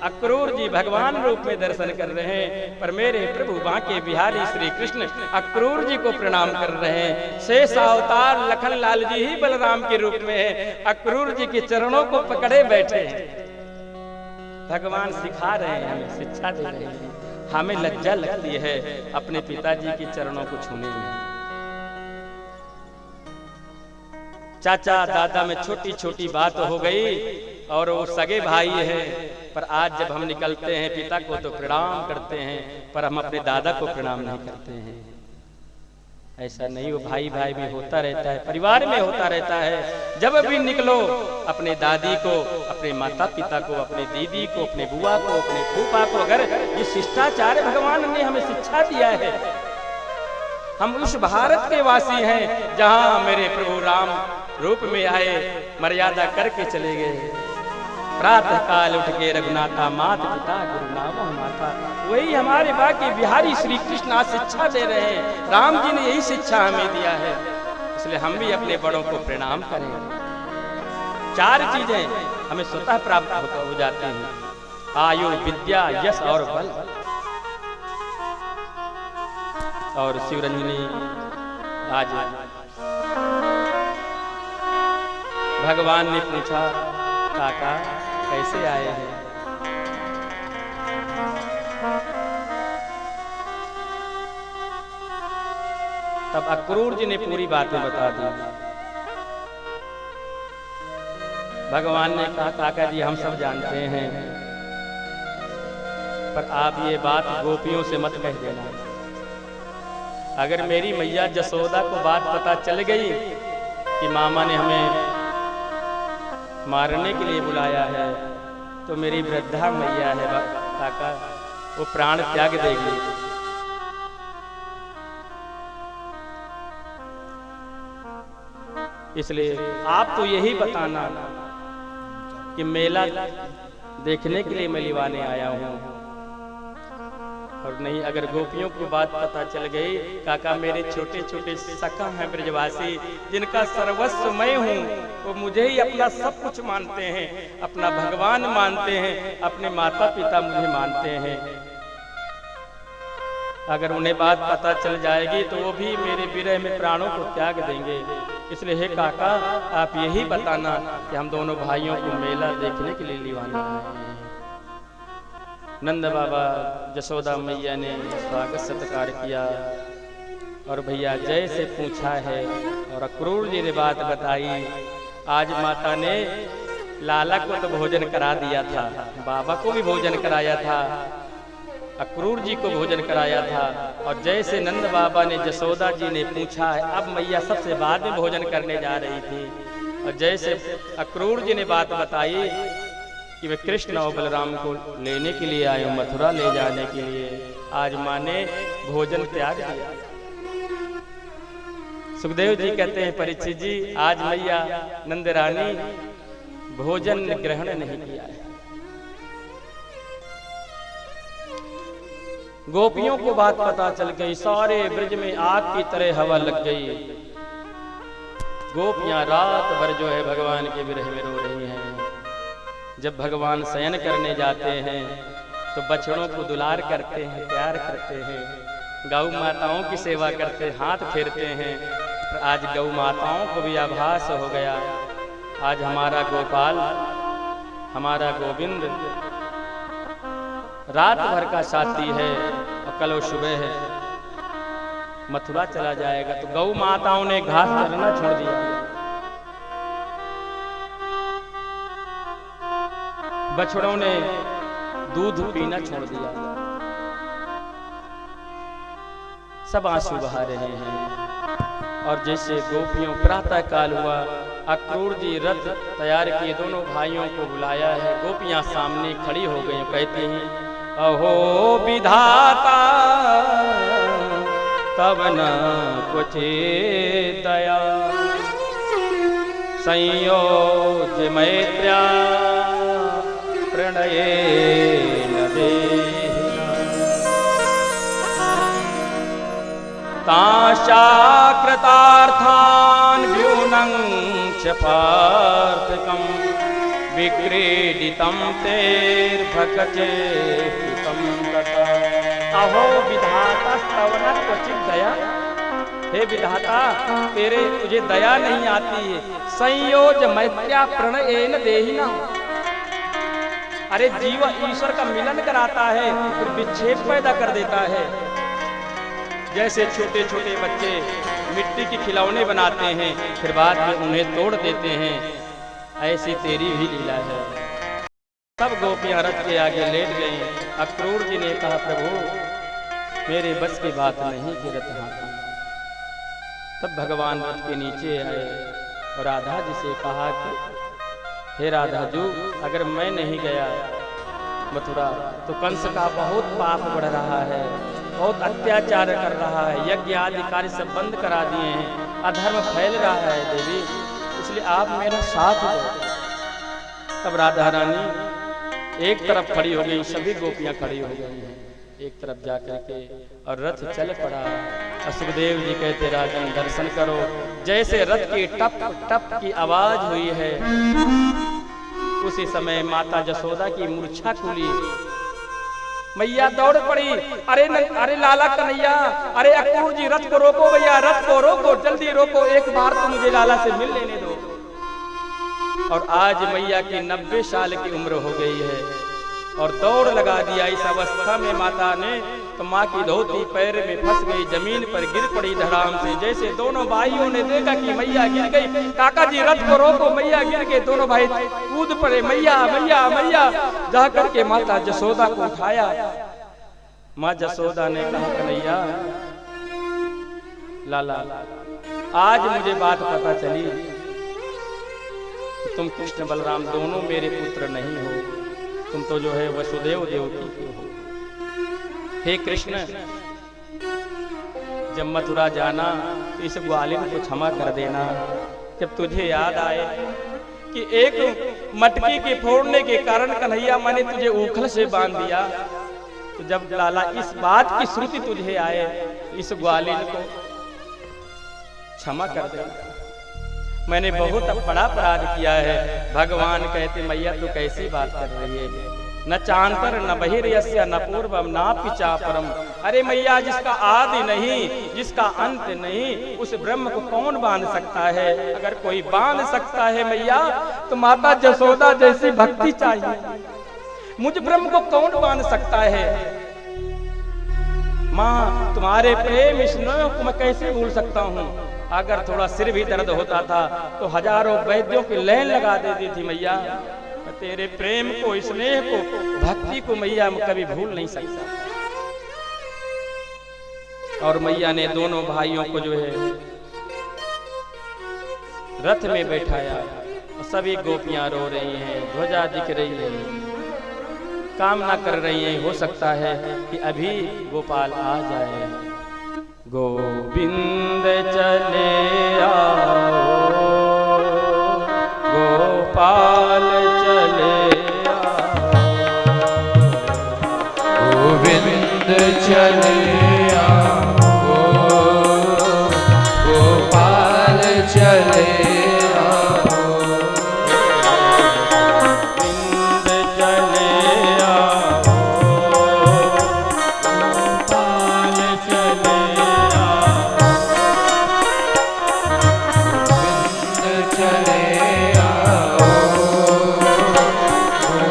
अक्रूर जी भगवान रूप में दर्शन कर रहे हैं, पर मेरे प्रभु बांके बिहारी श्री कृष्ण अक्रूर जी को प्रणाम कर रहे हैं। शेष अवतार लखन लाल जी ही बलराम के रूप में है, अक्रूर जी के चरणों को पकड़े बैठे हैं। भगवान सिखा रहे हैं, हमें शिक्षा दे रहे हैं। हमें लज्जा लगती है अपने पिताजी के चरणों को छूने में। चाचा दादा में छोटी छोटी बात हो गई और वो सगे भाई है, पर आज जब हम निकलते हैं पिता को तो प्रणाम करते हैं, पर हम अपने दादा को प्रणाम नहीं करते हैं। ऐसा नहीं, वो भाई भाई भी होता रहता है, परिवार में होता रहता है। जब भी निकलो अपने दादी को, अपने माता पिता को, अपने दीदी को, अपने बुआ को, अपने फूफा को, अगर ये शिष्टाचार भगवान ने हमें शिक्षा दिया है। हम उस भारत के वासी हैं जहां मेरे प्रभु राम रूप में आए, मर्यादा करके चले गए। प्रातः काल उठ के रघुनाथा मात पिता गुरु नामो माता, वही हमारे बाकी बिहारी श्री कृष्ण आज शिक्षा दे रहे हैं। राम जी ने यही शिक्षा हमें दिया है, इसलिए हम भी अपने बड़ों को प्रणाम करें। चार चीजें हमें स्वतः प्राप्त हो जाती हैं, आयु विद्या यश और बल। और शिवरंजनी आज भगवान ने पूछा काका कैसे आए हैं? तब अक्रूर जी ने पूरी बातें बता दी। भगवान ने कहा काका जी हम सब जानते हैं, पर आप ये बात गोपियों से मत कह देना। अगर मेरी मैया जसोदा को बात पता चल गई कि मामा ने हमें मारने के लिए बुलाया है, तो मेरी वृद्धा मैया है काका, वो प्राण त्याग देगी। इसलिए आप तो यही बताना कि मेला देखने के लिए मैं लिवाने आया हूँ, और नहीं अगर गोपियों को बात पता चल गई काका मेरे छोटे छोटे सखा हैं ब्रजवासी जिनका सर्वस्व मैं हूँ, वो मुझे ही अपना सब कुछ मानते हैं, अपना भगवान मानते हैं, अपने माता पिता मुझे मानते हैं। अगर उन्हें बात पता चल जाएगी तो वो भी मेरे विरह में प्राणों को त्याग देंगे। इसलिए हे काका आप यही बताना कि हम दोनों भाइयों को मेला देखने के लिए लिवाने आए हैं। नंद बाबा जसोदा मैया ने स्वागत सत्कार किया और भैया जय से पूछा है, और अक्रूर जी ने बात बताई। आज माता ने लाला को तो भोजन करा दिया था, बाबा को भी भोजन कराया था, अक्रूर जी को भोजन कराया था, और जैसे नंद बाबा ने जसोदा जी ने पूछा है, अब मैया सबसे बाद में भोजन करने जा रही थी, और जैसे अक्रूर जी ने बात बताई कि वे कृष्ण और बलराम को लेने के लिए आए, मथुरा ले जाने के लिए, आज माँ ने भोजन त्याग दिया। सुखदेव जी कहते हैं परीक्षित जी आज मैया नंद रानी भोजन ग्रहण नहीं किया है। गोपियों को बात पता चल गई, सारे ब्रज में आग की तरह हवा लग गई। गोपियां रात भर जो है भगवान के विरह में रो रही हैं। जब भगवान शयन करने जाते हैं तो बछड़ों को दुलार करते हैं, प्यार करते हैं, गौ माताओं की सेवा करते, हाथ फेरते हैं। आज गौ माताओं को भी आभास हो गया, आज हमारा गोपाल, हमारा गोविंद रात भर का साथी है और कल वो सुबह है मथुरा चला जाएगा। तो गौ माताओं ने घास चरना छोड़ दिया, बछड़ों ने दूध पीना छोड़ दिया, सब आंसू बहा रहे हैं। और जैसे गोपियों प्रातः काल हुआ, अक्रूर जी रथ तैयार किए, दोनों भाइयों को बुलाया है, गोपियां सामने खड़ी हो गई, कहती हैं अहो विधाता तब न कुछ दया, संयोज्य मैत्र्या प्रणयेन देहिना ताशाकृतार्थान् व्यूनं च पार्थकम् विक्रीडितं तेर्भकचेष्टितं तथा। अहो विधाता स्तवना क्वचित दया, हे विधाता तुझे दया नहीं आती है। संयोज मैत्र्या प्रणयेन देहिना, अरे जीव ईश्वर का मिलन कराता है फिर विक्षेप पैदा कर देता है। जैसे छोटे छोटे बच्चे मिट्टी के खिलौने बनाते हैं फिर बाद में उन्हें तोड़ देते हैं, ऐसी तेरी भी लीला है। सब गोपियां रथ के आगे लेट गईं। अक्रूर जी ने कहा प्रभु मेरे बस की बात नहीं कि रथ हाँकी। तब भगवान रथ के नीचे आए और राधा जी से कहा कि हे राधा जू, अगर मैं नहीं गया मथुरा तो कंस का बहुत पाप बढ़ रहा है, बहुत अत्याचार कर रहा है, यज्ञ आदि कार्य सब बंद करा दिए हैं, अधर्म फैल रहा है देवी, इसलिए आप मेरा साथ दो। तब राधा रानी एक तरफ खड़ी हो गई, सभी गोपियां खड़ी हो गई हैं एक तरफ जाकर के, और रथ चल पड़ा। सुखदेव जी कहते राजन दर्शन करो, जैसे रथ की टप टप की आवाज हुई है उसी समय माता जसोदा की मूर्छा खुली। मैया दौड़ पड़ी, अरे लाला कन्हैया, अरे अक्रूर जी रथ को रोको भैया, रथ को रोको, जल्दी रोको, एक बार तो मुझे लाला से मिल लेने दो। और आज मैया की 90 साल की उम्र हो गई है और दौड़ लगा दिया। इस अवस्था में माता ने तो माँ की धोती पैर में फंस गई, जमीन पर गिर पड़ी धड़ाम से। जैसे दोनों भाइयों ने देखा कि मैया गिर गई, काका जी रथ को रोको, मैया गिर गई, दोनों भाई कूद पड़े, मैया मैया मैया। जा करके माता जसोदा को उठाया। माँ जसोदा ने कहा कन्हैया लाला, आज मुझे बात पता चली तुम कृष्ण बलराम दोनों मेरे पुत्र नहीं हो, तुम तो जो है वसुदेव देवकी के हो। हे कृष्ण, जब मथुरा जाना तो इस ग्वालिन को क्षमा कर देना। जब तुझे याद आए कि एक मटकी के फोड़ने के कारण कन्हैया मैंने तुझे उखल से बांध दिया, तो जब लाला इस बात की श्रुति तुझे आए, इस ग्वालिन को क्षमा कर देना। मैंने बहुत बड़ा अपराध किया है। भगवान कहते मैया तू कैसी बात कर रही है, न चांतर न बहिर्यस्य न पूर्वम न पिचा परम। अरे मैया, जिसका आदि नहीं, जिसका अंत नहीं, उस ब्रह्म को कौन बांध सकता है? अगर कोई बांध सकता है मैया तो माता जसोदा जैसी भक्ति चाहिए। मुझ ब्रह्म को कौन बांध सकता है? माँ, तुम्हारे प्रेम स्नेह को मैं कैसे भूल सकता हूँ? अगर थोड़ा सिर भी दर्द होता था तो हजारों वैद्यों की लाइन लगा देती थी मैया। तेरे प्रेम को, स्नेह को, भक्ति को मैया कभी भूल नहीं सकता। और मैया ने दोनों भाइयों को जो है रथ में बैठाया और सभी गोपियां रो रही हैं, ध्वजा दिख रही है, कामना कर रही हैं हो सकता है कि अभी गोपाल आ जाए। गोविंद चले आओ, गोपाल चले आओ, गोविंद चले आओ, गोपाल चले आओ, गोविंद चले आओ,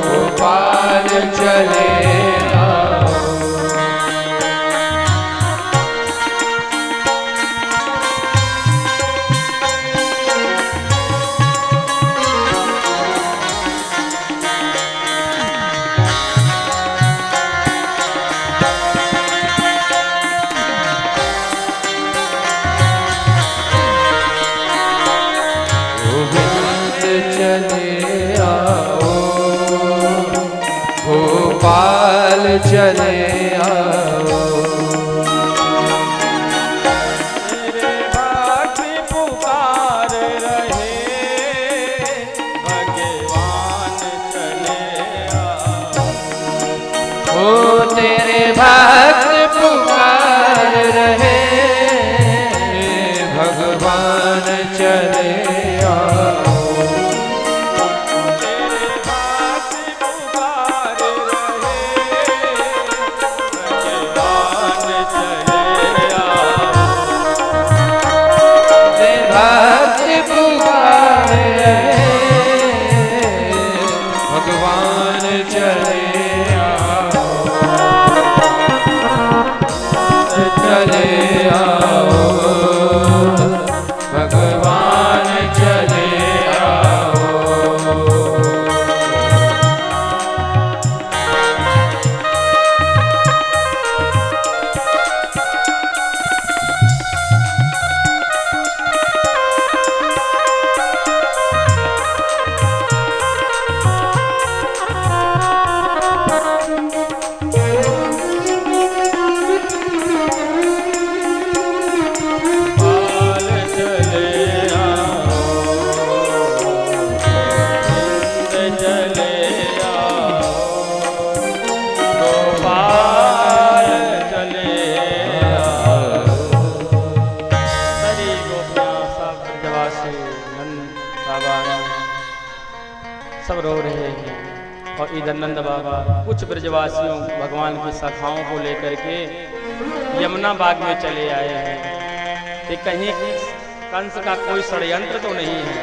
गोपाल चले गोपाल चले आओ। मेरे भक्त पुकार रहे, ओ तेरे भक्त पुकार रहे, भगवान चले आओ। इधर नंद बाबा कुछ ब्रजवासियों भगवान की शाखाओं को लेकर के यमुना बाग में चले आए हैं कि कहीं कंस का कोई षड्यंत्र तो नहीं है।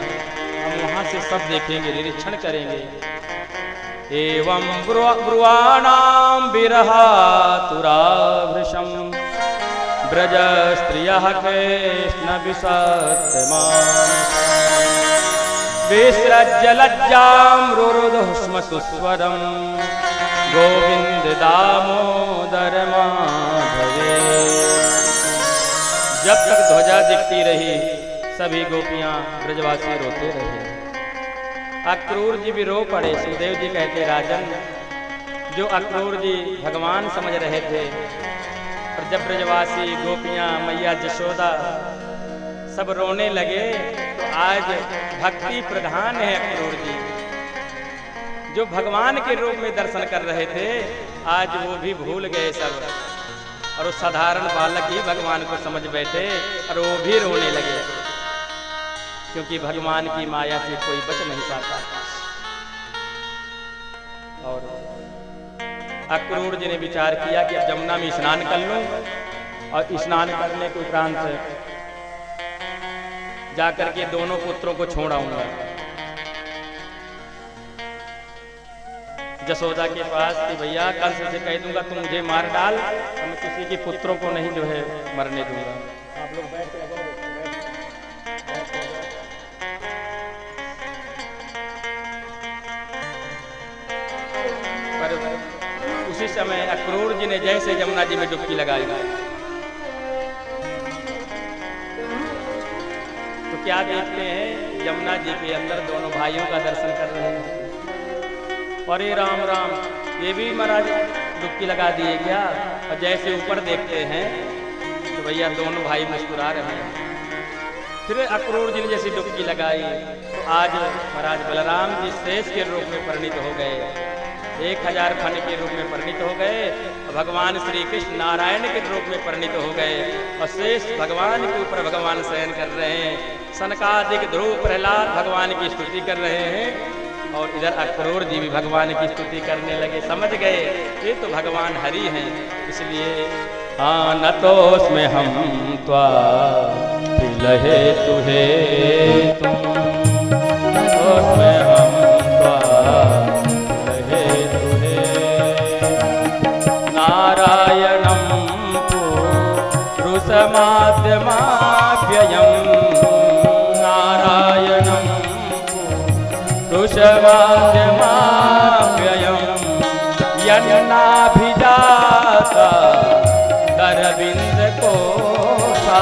हम वहां से सब देखेंगे, निरीक्षण करेंगे। एवं ब्रुवाणाम विरहातुराभृशं ब्रज स्त्रियः कृष्ण विसत्यमान् विसृज्य लज्जां रुरुदुः सुस्वरं गोविंद दामोदर माधवे। जब तक ध्वजा दिखती रही सभी गोपियां ब्रजवासी रोते रहे। अक्रूर जी भी रो पड़े। सुखदेव जी कहते राजन, जो अक्रूर जी भगवान समझ रहे थे, और जब ब्रजवासी गोपियां मैया जशोदा सब रोने लगे, तो आज भक्ति प्रधान है अक्रूर जी, जो भगवान के रूप में दर्शन कर रहे थे, आज वो भी भूल गए सब, और वो साधारण बालक ही भगवान को समझ बैठे और वो भी रोने लगे, क्योंकि भगवान की माया से कोई बच नहीं पाता। और अक्रूर जी ने विचार किया कि अब जमुना में स्नान कर लूं, और स्नान करने के उपरांत जाकर के दोनों पुत्रों को छोड़ आऊंगा। जसोदा के पास कि भैया कंस से कह दूंगा तुम मुझे मार डाल, मैं किसी के पुत्रों को नहीं जो है मरने दूंगा। आप लोग बैठ पर उसी समय अक्रूर जी ने जैसे यमुना जी में डुबकी लगाई, तो क्या देखते हैं, यमुना जी के अंदर दोनों भाइयों का दर्शन कर रहे हैं। अरे राम राम, ये भी महाराज डुबकी लगा दिए क्या? और जैसे ऊपर देखते हैं तो भैया दोनों भाई मुस्कुरा रहे हैं। फिर अक्रूर जी ने जैसी डुबकी लगाई तो आज महाराज बलराम जी शेष के रूप में परिणित हो गए, 1000 फन के रूप में परिणित हो गए, और भगवान श्री कृष्ण नारायण के रूप में परिणित हो गए, और शेष भगवान के ऊपर भगवान शयन कर रहे हैं। सनकादिक ध्रुव प्रहलाद भगवान की स्तुति कर रहे हैं, और इधर अक्रूर जी भी भगवान की स्तुति करने लगे। समझ गए ये तो भगवान हरि हैं, इसलिए हाँ न तो उसमें हम त्वा लहे तुहे तुम, उसमें हम त्वा लहे तुहे। नारायणं पुरुषमाद्यमाव्ययम्, नारायणं पुरुषमाद्यमाव्ययम्, यन्नाभिजाता अरविंद कोसा,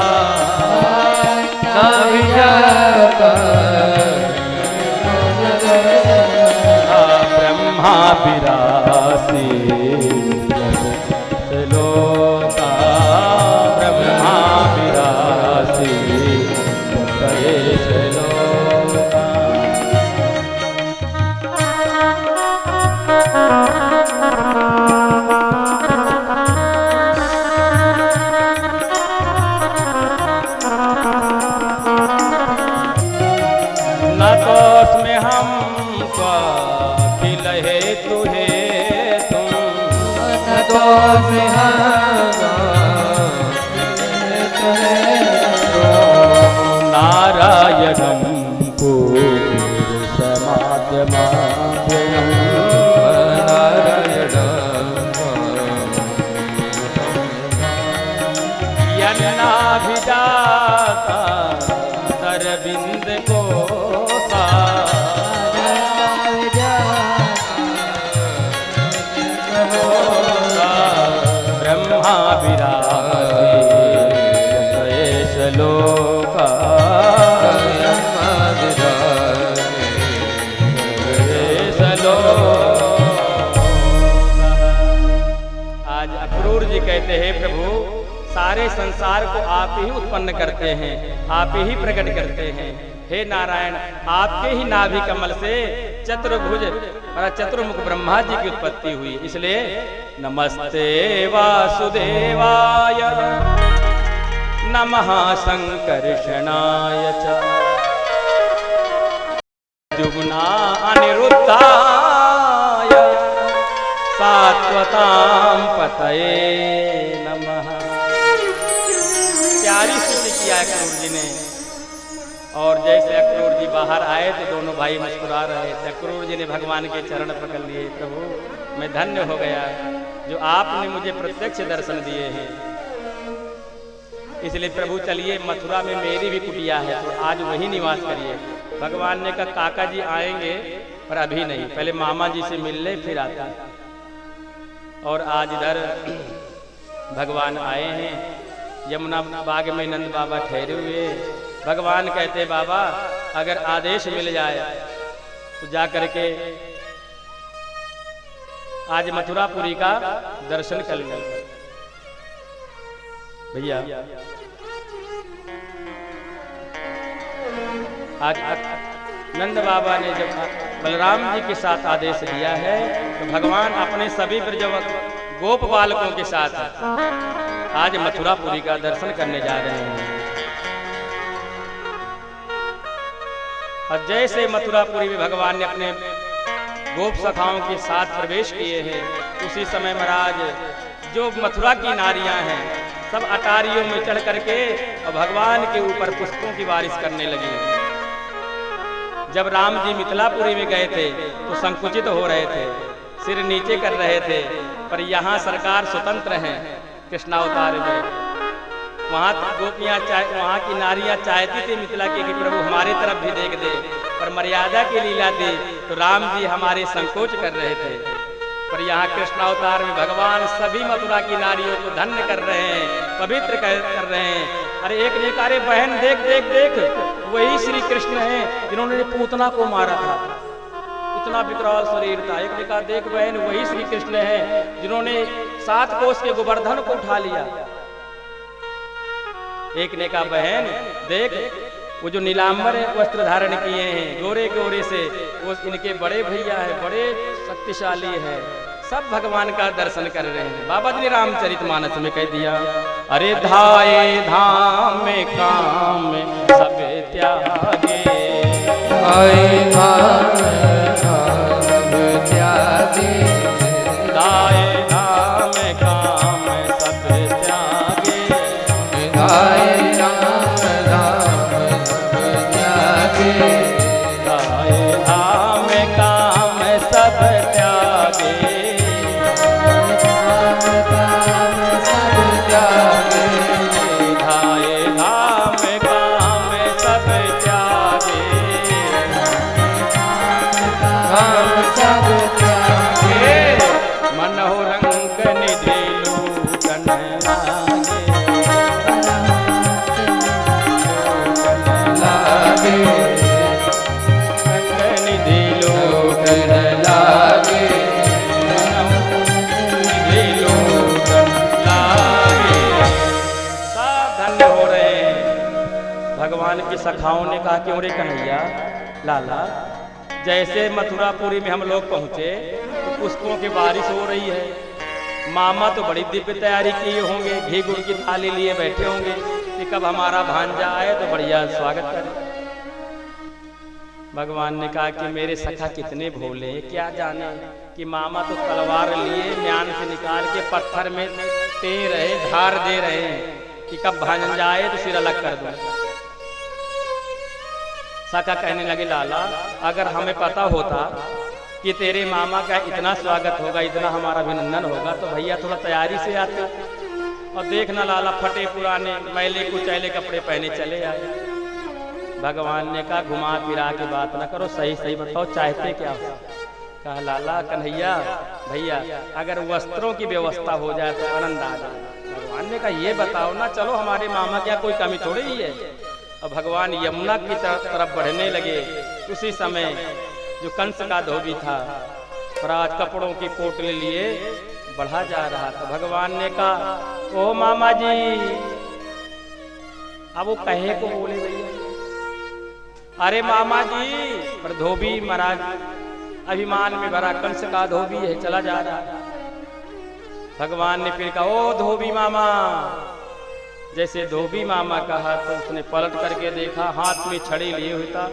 ब्रह्मा विरासी लोका, ब्रह्मा विरासी लोका। का खिलहे तुहे तुम तो नारायणं पुरुषमाद्यमाभ्ययम् यन्नाभिजाता तरविंद को ब्रह्मा विराजे लोका आज अक्रूर जी कहते हैं प्रभु सारे संसार को आप ही उत्पन्न करते हैं, आप ही प्रकट करते हैं। हे नारायण, आपके ही नाभि कमल से चतुर्भुज चतुर्मुख ब्रह्मा जी की उत्पत्ति हुई। इसलिए नमस्ते वासुदेवाय नमः संकर्षणाय च जुगुना अनिरुद्धाय सात्वतां पतये नमः। प्यारी स्तुति किया अक्रूर जी ने। और जैसे अक्रूर जी बाहर आए तो दोनों भाई मुस्कुरा रहे थे। अक्रूर जी ने भगवान के चरण पकड़ लिए। प्रभु मैं धन्य हो गया जो आपने मुझे प्रत्यक्ष दर्शन दिए हैं। इसलिए प्रभु चलिए मथुरा में मेरी भी कुटिया है तो आज वही निवास करिए। भगवान ने कहा काका जी आएंगे पर अभी नहीं, पहले मामा जी से मिल ले फिर आता। और आज इधर भगवान आए हैं यमुना बाग में, नंद बाबा ठहरे हुए। भगवान कहते बाबा अगर आदेश मिल जाए तो जा करके आज मथुरापुरी का दर्शन कर लें। भैया आज नंद बाबा ने जब बलराम जी के साथ आदेश दिया है तो भगवान अपने सभी ब्रजवक गोप बालकों के साथ आज मथुरापुरी का दर्शन करने जा रहे हैं। और जैसे मथुरापुरी में भगवान ने अपने गोप सखाओं के साथ प्रवेश किए हैं उसी समय महाराज जो मथुरा की नारियां हैं सब अटारियों में चढ़ करके और भगवान के ऊपर पुष्पों की बारिश करने लगी। जब राम जी मिथिलापुरी में गए थे तो संकुचित हो रहे थे, सिर नीचे कर रहे थे, पर यहाँ सरकार स्वतंत्र हैं। कृष्णावतार में वहाँ गोपियाँ वहाँ की नारियाँ चाहती थी मिथिला की कि प्रभु हमारे तरफ भी देख दे, पर मर्यादा की लीला थी तो राम जी हमारे संकोच कर रहे थे। पर यहाँ कृष्णावतार में भगवान सभी मथुरा की नारियों को धन्य कर रहे हैं, पवित्र कर रहे हैं। अरे एक ने कहा अरे बहन देख देख देख वही श्री कृष्ण हैं जिन्होंने पूतना को मारा था, इतना विकराल शरीर था। एक ने कहा देख बहन वही श्री कृष्ण हैं जिन्होंने 7 कोस के गोवर्धन को उठा लिया। एक ने कहा बहन देख वो जो नीलांबर वस्त्र धारण किए हैं गोरे गोरे से वो इनके बड़े भैया है, बड़े शक्तिशाली है। सब भगवान का दर्शन कर रहे हैं। बाबा जी ने रामचरितमानस में कह दिया अरे धाये धाम में काम में सब त्यागे, धाये धाम सब त्यागे, धाये धाम में काम में सब त्यागे, धाये धाम सब त्यागे, धाये धाम में काम में सब त्यागे, भगवान की सखाओं ने कहा कि अरे कन्हैया लाला जैसे मथुरापुरी में हम लोग पहुंचे तो पुष्पों की बारिश हो रही है। मामा तो बड़ी दिव्य तैयारी किए होंगे, घी गुड़ की थाली लिए बैठे होंगे कि कब हमारा भांजा आए तो बढ़िया स्वागत करें। भगवान ने कहा कि मेरे सखा कितने भोले हैं, क्या जाने कि मामा तो तलवार लिए म्यान से निकाल के पत्थर में दे रहे, धार दे रहे हैं कि कब भांजन जाए तो सिर अलग कर दो। सखा कहने लगे लाला, अगर हमें पता होता कि तेरे मामा का इतना स्वागत होगा, इतना हमारा अभिनंदन होगा, तो भैया थोड़ा तैयारी से आते। और देखना लाला फटे पुराने मैले कुचैले कपड़े पहने चले आए। भगवान ने कहा घुमा फिरा के बात ना करो, सही सही बताओ चाहते क्या हो। कहा लाला कन्हैया भैया अगर वस्त्रों की व्यवस्था हो जाए तो आनंद आ जाए। भगवान ने कहा ये बताओ ना, चलो हमारे मामा क्या कोई कमी थोड़ी ही है। और भगवान यमुना की तरफ बढ़ने लगे। उसी समय जो कंस का धोबी था राज कपड़ों की पोटली लिए बढ़ा जा रहा था। भगवान ने कहा ओ मामा जी, अब वो कहे को बोले भैया, अरे मामा जी, पर धोबी महाराज अभिमान में भरा कंस का धोबी है, चला जा रहा है। भगवान ने फिर कहा ओ धोबी मामा। जैसे धोबी मामा कहा तो उसने पलट करके देखा, हाथ में छड़ी लिए हुई था।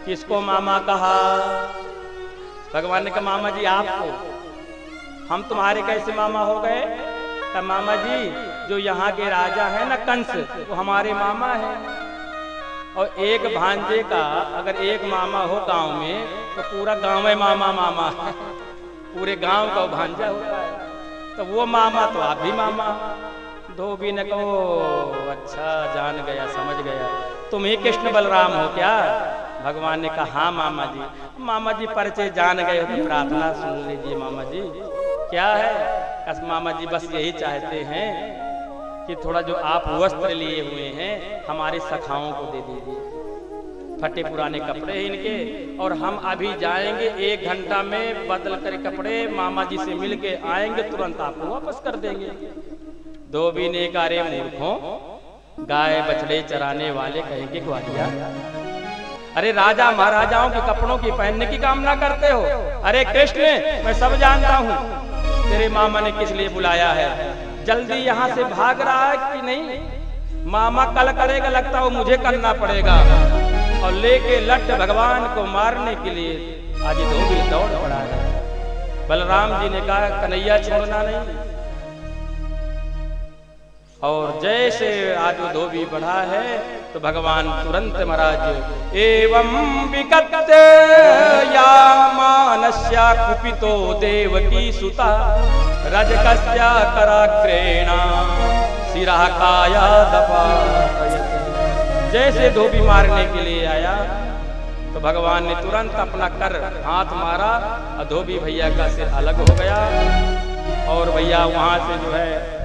किसको मामा कहा? भगवान ने कहा मामा जी आपको। हम तुम्हारे कैसे मामा हो गए? कहा मामा जी जो यहाँ के राजा है ना कंस, वो हमारे मामा है। और एक भांजे का अगर एक मामा हो गांव में तो पूरा गांव में मामा मामा है, पूरे गांव का वो भांजा होता है। तो वो मामा तो आप भी मामा। धोबी ने कहो अच्छा जान गया, समझ गया, तुम ही कृष्ण बलराम हो क्या? भगवान ने कहा हाँ मामा जी। मामा जी परिचय जान गए हो तो प्रार्थना सुन लीजिए मामा जी। क्या है? कस मामा जी बस यही चाहते हैं कि थोड़ा जो आप वस्त्र लिए हुए हैं हमारे सखाओं को दे दीजिए। फटे पुराने कपड़े हैं इनके, और हम अभी जाएंगे 1 घंटा में बदल कर कपड़े मामा जी से मिल के आएंगे, तुरंत आपको वापस कर देंगे। धोबी ने कहा अरे मूर्खों, गाय बछड़े चराने वाले कहेंगे ग्वालिया, अरे राजा महाराजाओं के कपड़ों की पहनने की कामना करते हो? अरे कृष्ण मैं सब जानता हूँ, तेरे मामा ने किस लिए बुलाया है, जल्दी यहाँ से भाग रहा है कि नहीं? मामा कल करेगा, लगता है वो मुझे करना पड़ेगा। और लेके लट भगवान को मारने के लिए आज धोबी दौड़ पड़ा है। बलराम जी ने कहा कन्हैया छोड़ना नहीं। और जैसे आज वो धोबी बढ़ा है तो भगवान तुरंत महाराज एवं विकट या मानस्या कुपितो देवकी सुता रजकस्या कराग्रेणा सिरा काया दपायते। जैसे धोबी मारने के लिए आया तो भगवान ने तुरंत अपना कर हाथ मारा और धोबी भैया का सिर अलग हो गया। और भैया वहां से जो है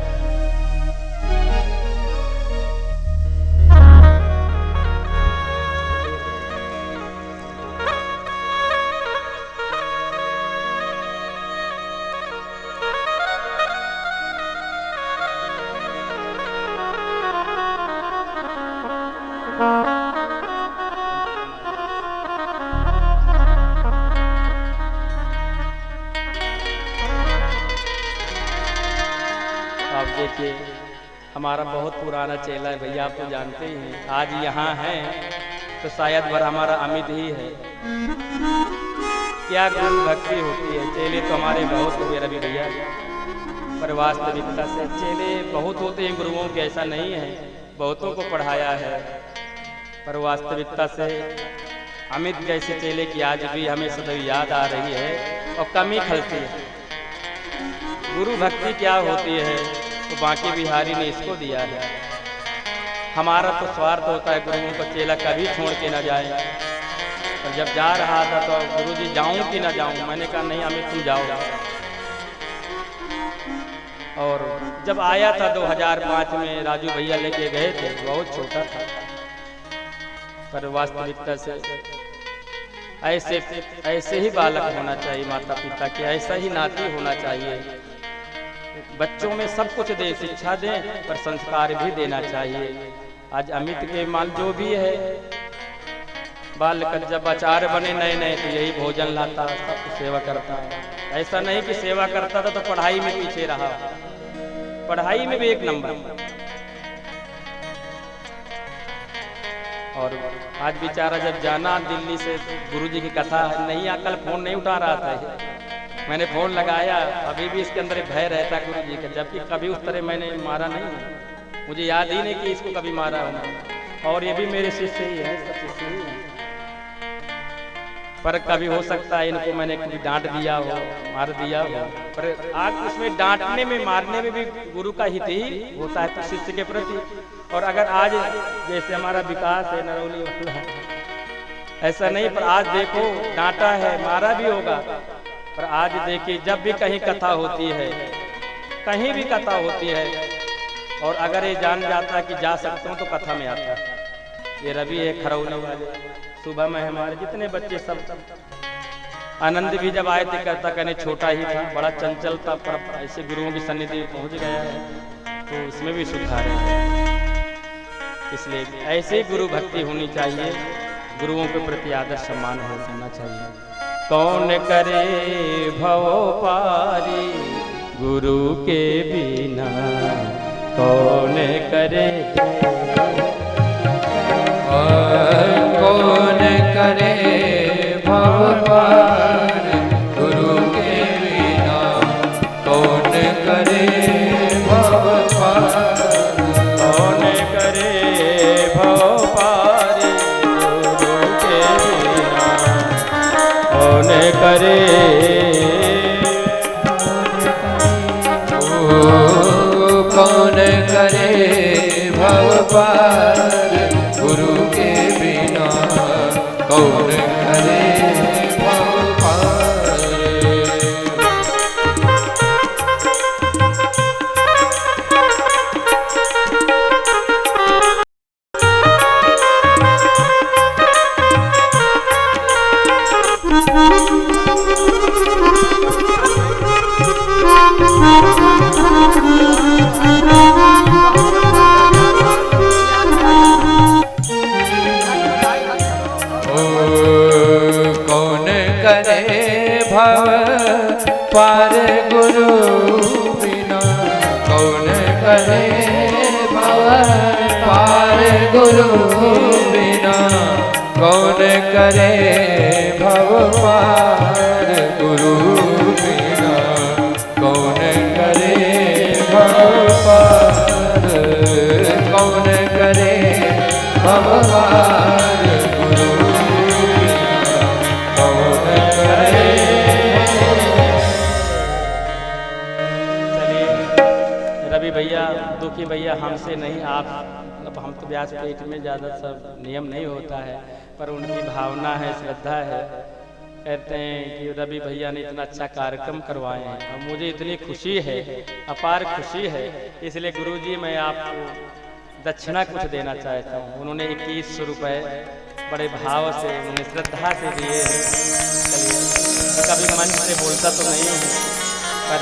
हमारा बहुत पुराना चेला है भैया, आप तो जानते ही हैं। आज यहाँ हैं तो शायद भर हमारा अमित ही है। क्या गुरु भक्ति होती है। चेले तो हमारे बहुत हुए रवि भैया, पर वास्तविकता से चेले बहुत होते हैं, गुरुओं के ऐसा नहीं है, बहुतों को पढ़ाया है। पर वास्तविकता से अमित जैसे चेले की आज भी हमें सदैव याद आ रही है और कमी खलती है। गुरु भक्ति क्या होती है तो बांके बिहारी ने इसको दिया है। हमारा तो स्वार्थ होता है गुरुओं को चेला कभी छोड़ के ना जाए। और जब जा रहा था तो गुरुजी जाऊं कि ना जाऊं, मैंने कहा नहीं अमित तुम जाओ। और जब आया था 2005 में राजू भैया लेके गए थे, बहुत छोटा था। पर वास्तविकता से ऐसे ही बालक होना चाहिए, माता पिता के ऐसा ही नाती होना चाहिए। बच्चों में सब कुछ दे, शिक्षा दें, पर संस्कार भी देना चाहिए। आज अमित के मान जो भी है बालक जब आचार्य बने नए नए तो यही भोजन लाता, सब सेवा करता। ऐसा नहीं कि सेवा करता था तो पढ़ाई में पीछे रहा, पढ़ाई में भी 1 नंबर। और आज बेचारा जब जाना दिल्ली से गुरुजी की कथा है, नहीं कल फोन नहीं उठा रहा था ये। मैंने फोन लगाया, अभी भी इसके अंदर एक भय रहता गुरुजी का, जबकि कभी उस तरह मैंने मारा नहीं, मुझे याद ही नहीं कि इसको कभी मारा हूँ। और ये भी मेरे शिष्य ही है, सब शिष्य ही है। पर कभी हो सकता है इनको मैंने कभी डांट दिया हो, मार दिया हो, पर आज उसमें डांटने में मारने में भी गुरु का हित ही होता है तो शिष्य के प्रति। और अगर आज जैसे हमारा विकास है नरौली वाला, ऐसा नहीं, पर आज देखो डांटा है, मारा भी होगा, पर आज देखिए जब भी कहीं कथा होती है, कहीं भी कथा होती है, और अगर ये जान जाता है कि जा सकता हूँ तो कथा में आता है। ये रवि है खरौली वाले, सुबह में हमारे जितने बच्चे सब, आनंद भी जब आए थे कहता कहने छोटा ही था, बड़ा चंचल था, पर ऐसे गुरुओं की सन्निधि में पहुंच गया है तो इसमें भी सुधार है। इसलिए ऐसे गुरु भक्ति होनी चाहिए, गुरुओं के प्रति आदर सम्मान हो जाना चाहिए। कौन करे भव पारी गुरु के बिना, कौन करे कौन करे भव पार गुरु के बिना, कौन करे भव पार, कौन करे भव पारी गुरु के बिना, कौन करे कौन करे भव पार गुरु के बिना, कौन करे भव पार। भव पार गुरु बिना, कौन करे भव पार गुरु बिना, कौन करे भव पार गुरु बिना, कौन करे भव पार, कौन करे भव पार गुरु बिना, कौन करे। रवि भैया दुखी भैया हमसे नहीं, आप मतलब हम तो व्यासपीठ में ज़्यादा सब नियम नहीं होता है, पर उनकी भावना है, श्रद्धा है। कहते हैं कि रवि भैया ने इतना अच्छा कार्यक्रम करवाए हैं और मुझे इतनी खुशी है, अपार खुशी है, इसलिए गुरुजी मैं आपको दक्षिणा कुछ देना चाहता हूँ। उन्होंने 2100 रुपये बड़े भाव से, उन्होंने श्रद्धा से दिए हैं। चलिए, कभी मन से बोलता तो नहीं हूँ, पर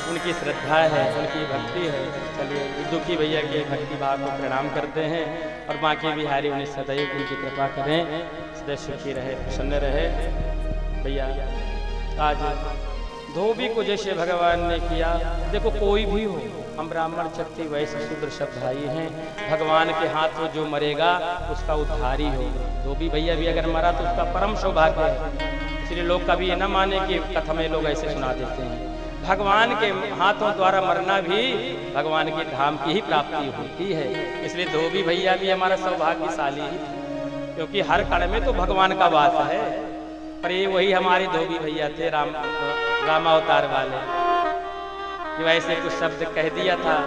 उनकी श्रद्धा है, उनकी भक्ति है। चलिए दुखी भैया के भक्ति भाव को प्रणाम करते हैं और बाकी बिहारी उन्हें सदैव उनकी कृपा करें, सदैव सुखी रहे, प्रसन्न रहे। भैया आज धोबी को जैसे भगवान ने किया, देखो कोई भी हो, हम ब्राह्मण क्षत्रिय वैश्य शूद्र सब भाई हैं, भगवान के हाथ में जो मरेगा उसका उद्धार ही होगा। धोबी भैया भी अगर मरा तो उसका परम सौभाग्य है। इसलिए लोग कभी ये न माने कि कथा में लोग ऐसे सुना देते हैं। भगवान के हाथों द्वारा मरना भी भगवान के धाम की ही प्राप्ति होती है। इसलिए धोबी भैया भी हमारा सौभाग्यशाली ही, क्योंकि हर कण में तो भगवान का वास है। पर ये वही हमारे धोबी भैया थे, रामावतार वाले, कि वैसे कुछ शब्द कह दिया था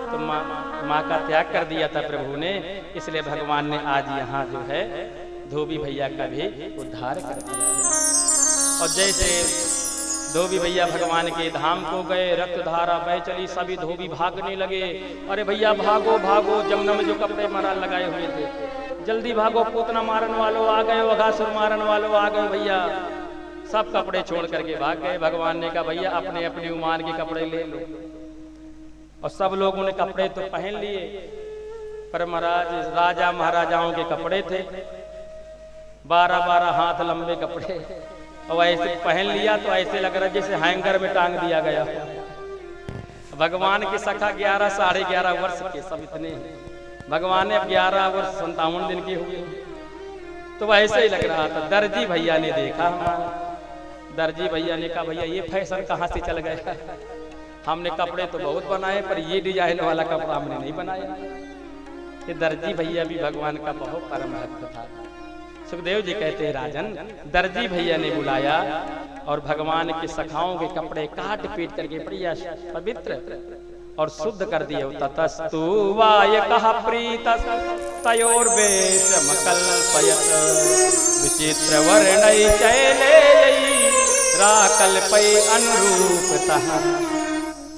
तो माँ का त्याग कर दिया था प्रभु ने, इसलिए भगवान ने आज यहाँ जो है धोबी भैया का भी उद्धार कर दिया है। और जैसे धोबी भैया भगवान के धाम को गए, रक्त धारा बह चली, सभी धोबी भागने लगे। अरे भैया भागो भागो, जमुना में जो कपड़े मारा लगाए हुए थे, जल्दी भागो, पूतना मारन वालों आ गए, वघासुर मारन वालों आ गए। भैया सब कपड़े छोड़ करके भाग गए। भगवान ने कहा भैया अपने अपने उमान के कपड़े ले लो, और सब लोगों ने कपड़े तो पहन लिए, पर महाराज राजा महाराजाओं के कपड़े थे, 12-12 हाथ लंबे कपड़े, और ऐसे पहन लिया तो ऐसे लग रहा जैसे हैंगर में टांग दिया गया। भगवान की सखा 11 साढ़े 11 वर्ष के सब इतने हैं। भगवान ने अब 11 वर्ष 57 दिन की हुई, तो वैसे ही लग रहा था। दर्जी भैया ने देखा हमारा, दर्जी भैया ने कहा भैया ये फैशन कहाँ से चल गया, हमने कपड़े तो बहुत बनाए पर ये डिजाइन वाला कपड़ा हमने नहीं बनाया। ये दर्जी भैया भी भगवान का बहुत परम भक्त था। सुखदेव जी कहते हैं राजन, दर्जी भैया ने बुलाया और भगवान के सखाओं के कपड़े काट पीट करके बढ़िया पवित्र और शुद्ध कर दिए। ततस्तु वाय कहा प्रीत तयोर वेश मकल्पयत विचित्र वर्णय चैले राकल्पय अनुरूपतः।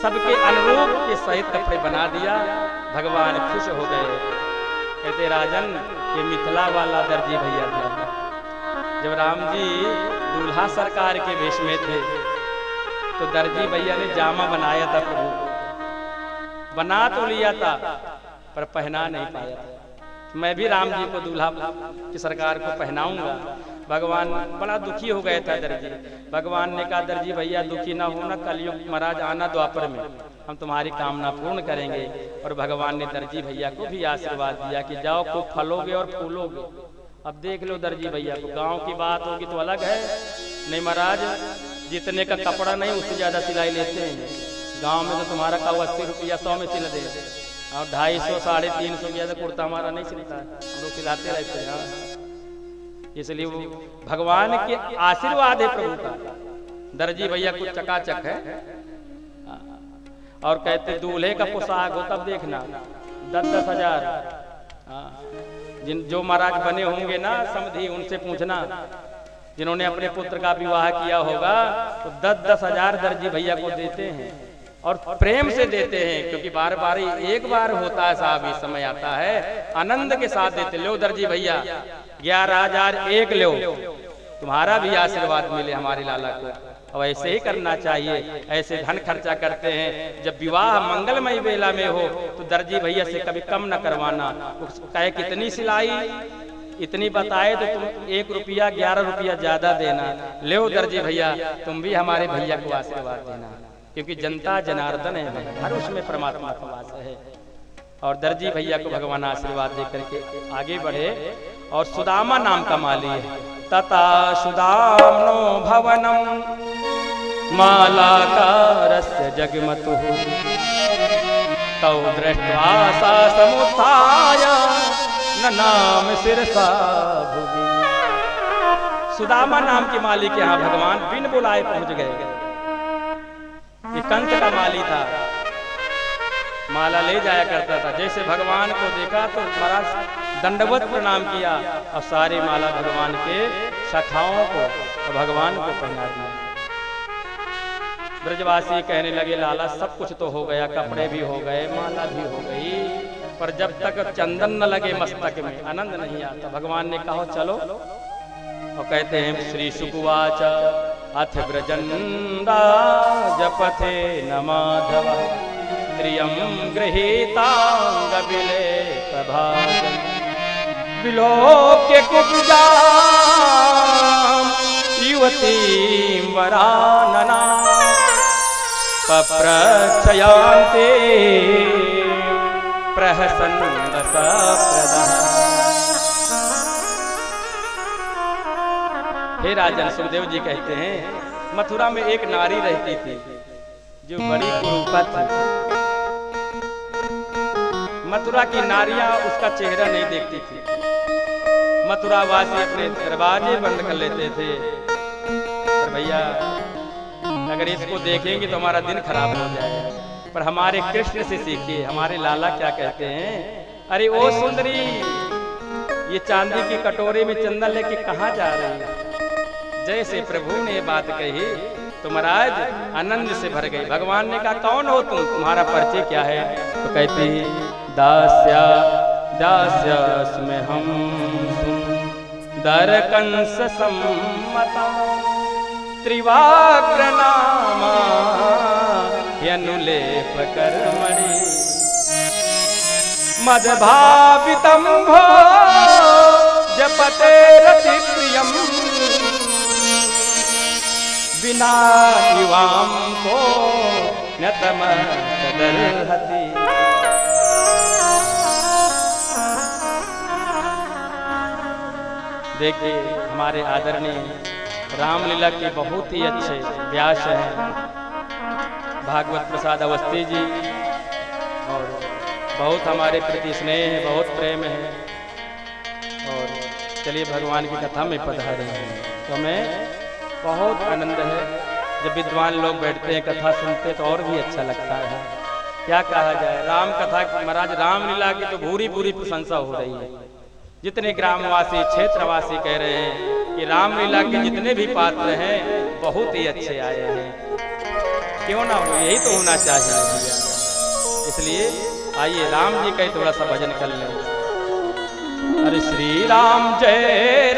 सबके अनुरूप के सहित कपड़े बना दिया। भगवान खुश हो गए। कहते राजन ये मिथिला वाला दर्जी भैया था। जब राम जी दूल्हा सरकार के वेश में थे तो दर्जी भैया ने जामा बनाया था प्रभु को, बना तो लिया था पर पहना नहीं पाया था। मैं भी राम जी को दूल्हा की सरकार को पहनाऊंगा। भगवान बड़ा दुखी हो गया था दर्जी। भगवान ने कहा दर्जी भैया दुखी ना होना, कलयुग महाराज आना द्वापर में हम तुम्हारी कामना पूर्ण करेंगे। और भगवान ने दर्जी भैया को भी आशीर्वाद दिया कि जाओ खूब फलोगे और फूलोगे। अब देख लो दर्जी भैया को, गांव की बात होगी तो अलग है, नहीं महाराज जितने का कपड़ा नहीं उससे ज्यादा सिलाई लेते हैं। गांव में तो तुम्हारा का 80 रुपया 100 में सिल दे और 250 350 की ज्यादा कुर्ता हमारा नहीं सिलता है, हम लोग सिलाते रहते हैं। इसलिए वो भगवान के आशीर्वाद है प्रभु का। दर्जी भैया कुछ चकाचक है। और कहते दूल्हे का पोशाक हो तब देखना 10-10 हजार। जो महाराज बने होंगे ना समधी, उनसे पूछना जिन्होंने अपने पुत्र का विवाह किया होगा तो 10-10 हजार दर्जी भैया को देते हैं और प्रेम से देते हैं, क्योंकि बार बार एक बार होता है साहब, इस समय आता है आनंद के साथ देते। लो दर्जी भैया 11,001 लो, तुम्हारा भी आशीर्वाद मिले हमारे लाला को। और ऐसे ही करना चाहिए, ऐसे धन खर्चा करते हैं। जब विवाह मंगलमय बेला में हो तो दर्जी भैया से कभी कम न करवाना। कहे कितनी सिलाई, इतनी बताए तो तुम 1 रुपया 11 रुपया ज्यादा देना। ले दर्जी भैया तुम भी हमारे भैया को आशीर्वाद देना, क्योंकि जनता जनार्दन है, हर उसमें परमात्मा का वास है। और दर्जी भैया को भगवान आशीर्वाद दे करके आगे बढ़े। और सुदामा नाम का माली है। तथा सुदामनो भवनम मालाकारस्य जगमतुः तौ दृष्ट्वा सा समुत्थाय ननाम शिरसा भुवि। सुदामा नाम के माली के यहाँ भगवान बिन बुलाए पहुंच गए। ये कंस का माली था, माला ले जाया करता था। जैसे भगवान को देखा तो महाराज दंडवत प्रणाम किया और सारी माला भगवान के सखाओं को और भगवान को पहना दिया। ब्रजवासी कहने लगे लाला सब कुछ तो हो गया, कपड़े भी हो गए, माला भी हो गई, पर जब तक चंदन न लगे मस्तक में आनंद नहीं आता। भगवान ने कहा चलो। और कहते हैं श्री सुकुवाच अथ ब्रजन्दा जपथे न माधव त्रियं गृहीतांग बिले प्रभाजन विलोक्य कुब्जा युवती वरानना पप्रच्छयान्ते प्रहसन्न सप्रदा। हे राजन, सुखदेव जी कहते हैं मथुरा में एक नारी रहती थी जो बड़ी कुरूपा थी। मथुरा की नारियां उसका चेहरा नहीं देखती थी। मथुरा वासी अपने दरवाजे बंद कर लेते थे, पर भैया अगर इसको देखेंगे तो हमारा दिन खराब हो जाएगा। पर हमारे कृष्ण से सीखिए, हमारे लाला क्या कहते हैं, अरे ओ सुंदरी ये चांदी की कटोरे में चंदन लेके कहाँ जा रही है। जैसे प्रभु ने ये बात कही तो महाराज आनंद से भर गए। भगवान ने कहा कौन हो तुम, तुम्हारा परिचय क्या है। तो कहती दास्या दास्यस्मे हम दर कंस सम्मता त्रिवाग्र नामा यनुलेप कर्मणि मदभावितं भो जपते रति प्रियम बिना युवाम को नतम तदर्हति। देखिए हमारे आदरणीय रामलीला के बहुत ही अच्छे व्यास हैं भागवत प्रसाद अवस्थी जी, और बहुत हमारे प्रति स्नेह है, बहुत प्रेम है। और चलिए भगवान की कथा में पधारे हैं तो हमें बहुत आनंद है। जब विद्वान लोग बैठते हैं कथा सुनते तो और भी अच्छा लगता है। क्या कहा जाए, राम कथा महाराज रामलीला की तो पूरी पूरी प्रशंसा हो रही है। जितने ग्रामवासी क्षेत्रवासी कह रहे हैं कि रामलीला के जितने भी पात्र हैं बहुत ही अच्छे आए हैं। क्यों ना हो, यही तो होना चाहिए भैया। इसलिए आइए राम जी का ही थोड़ा सा भजन कर लें। अरे श्री राम जय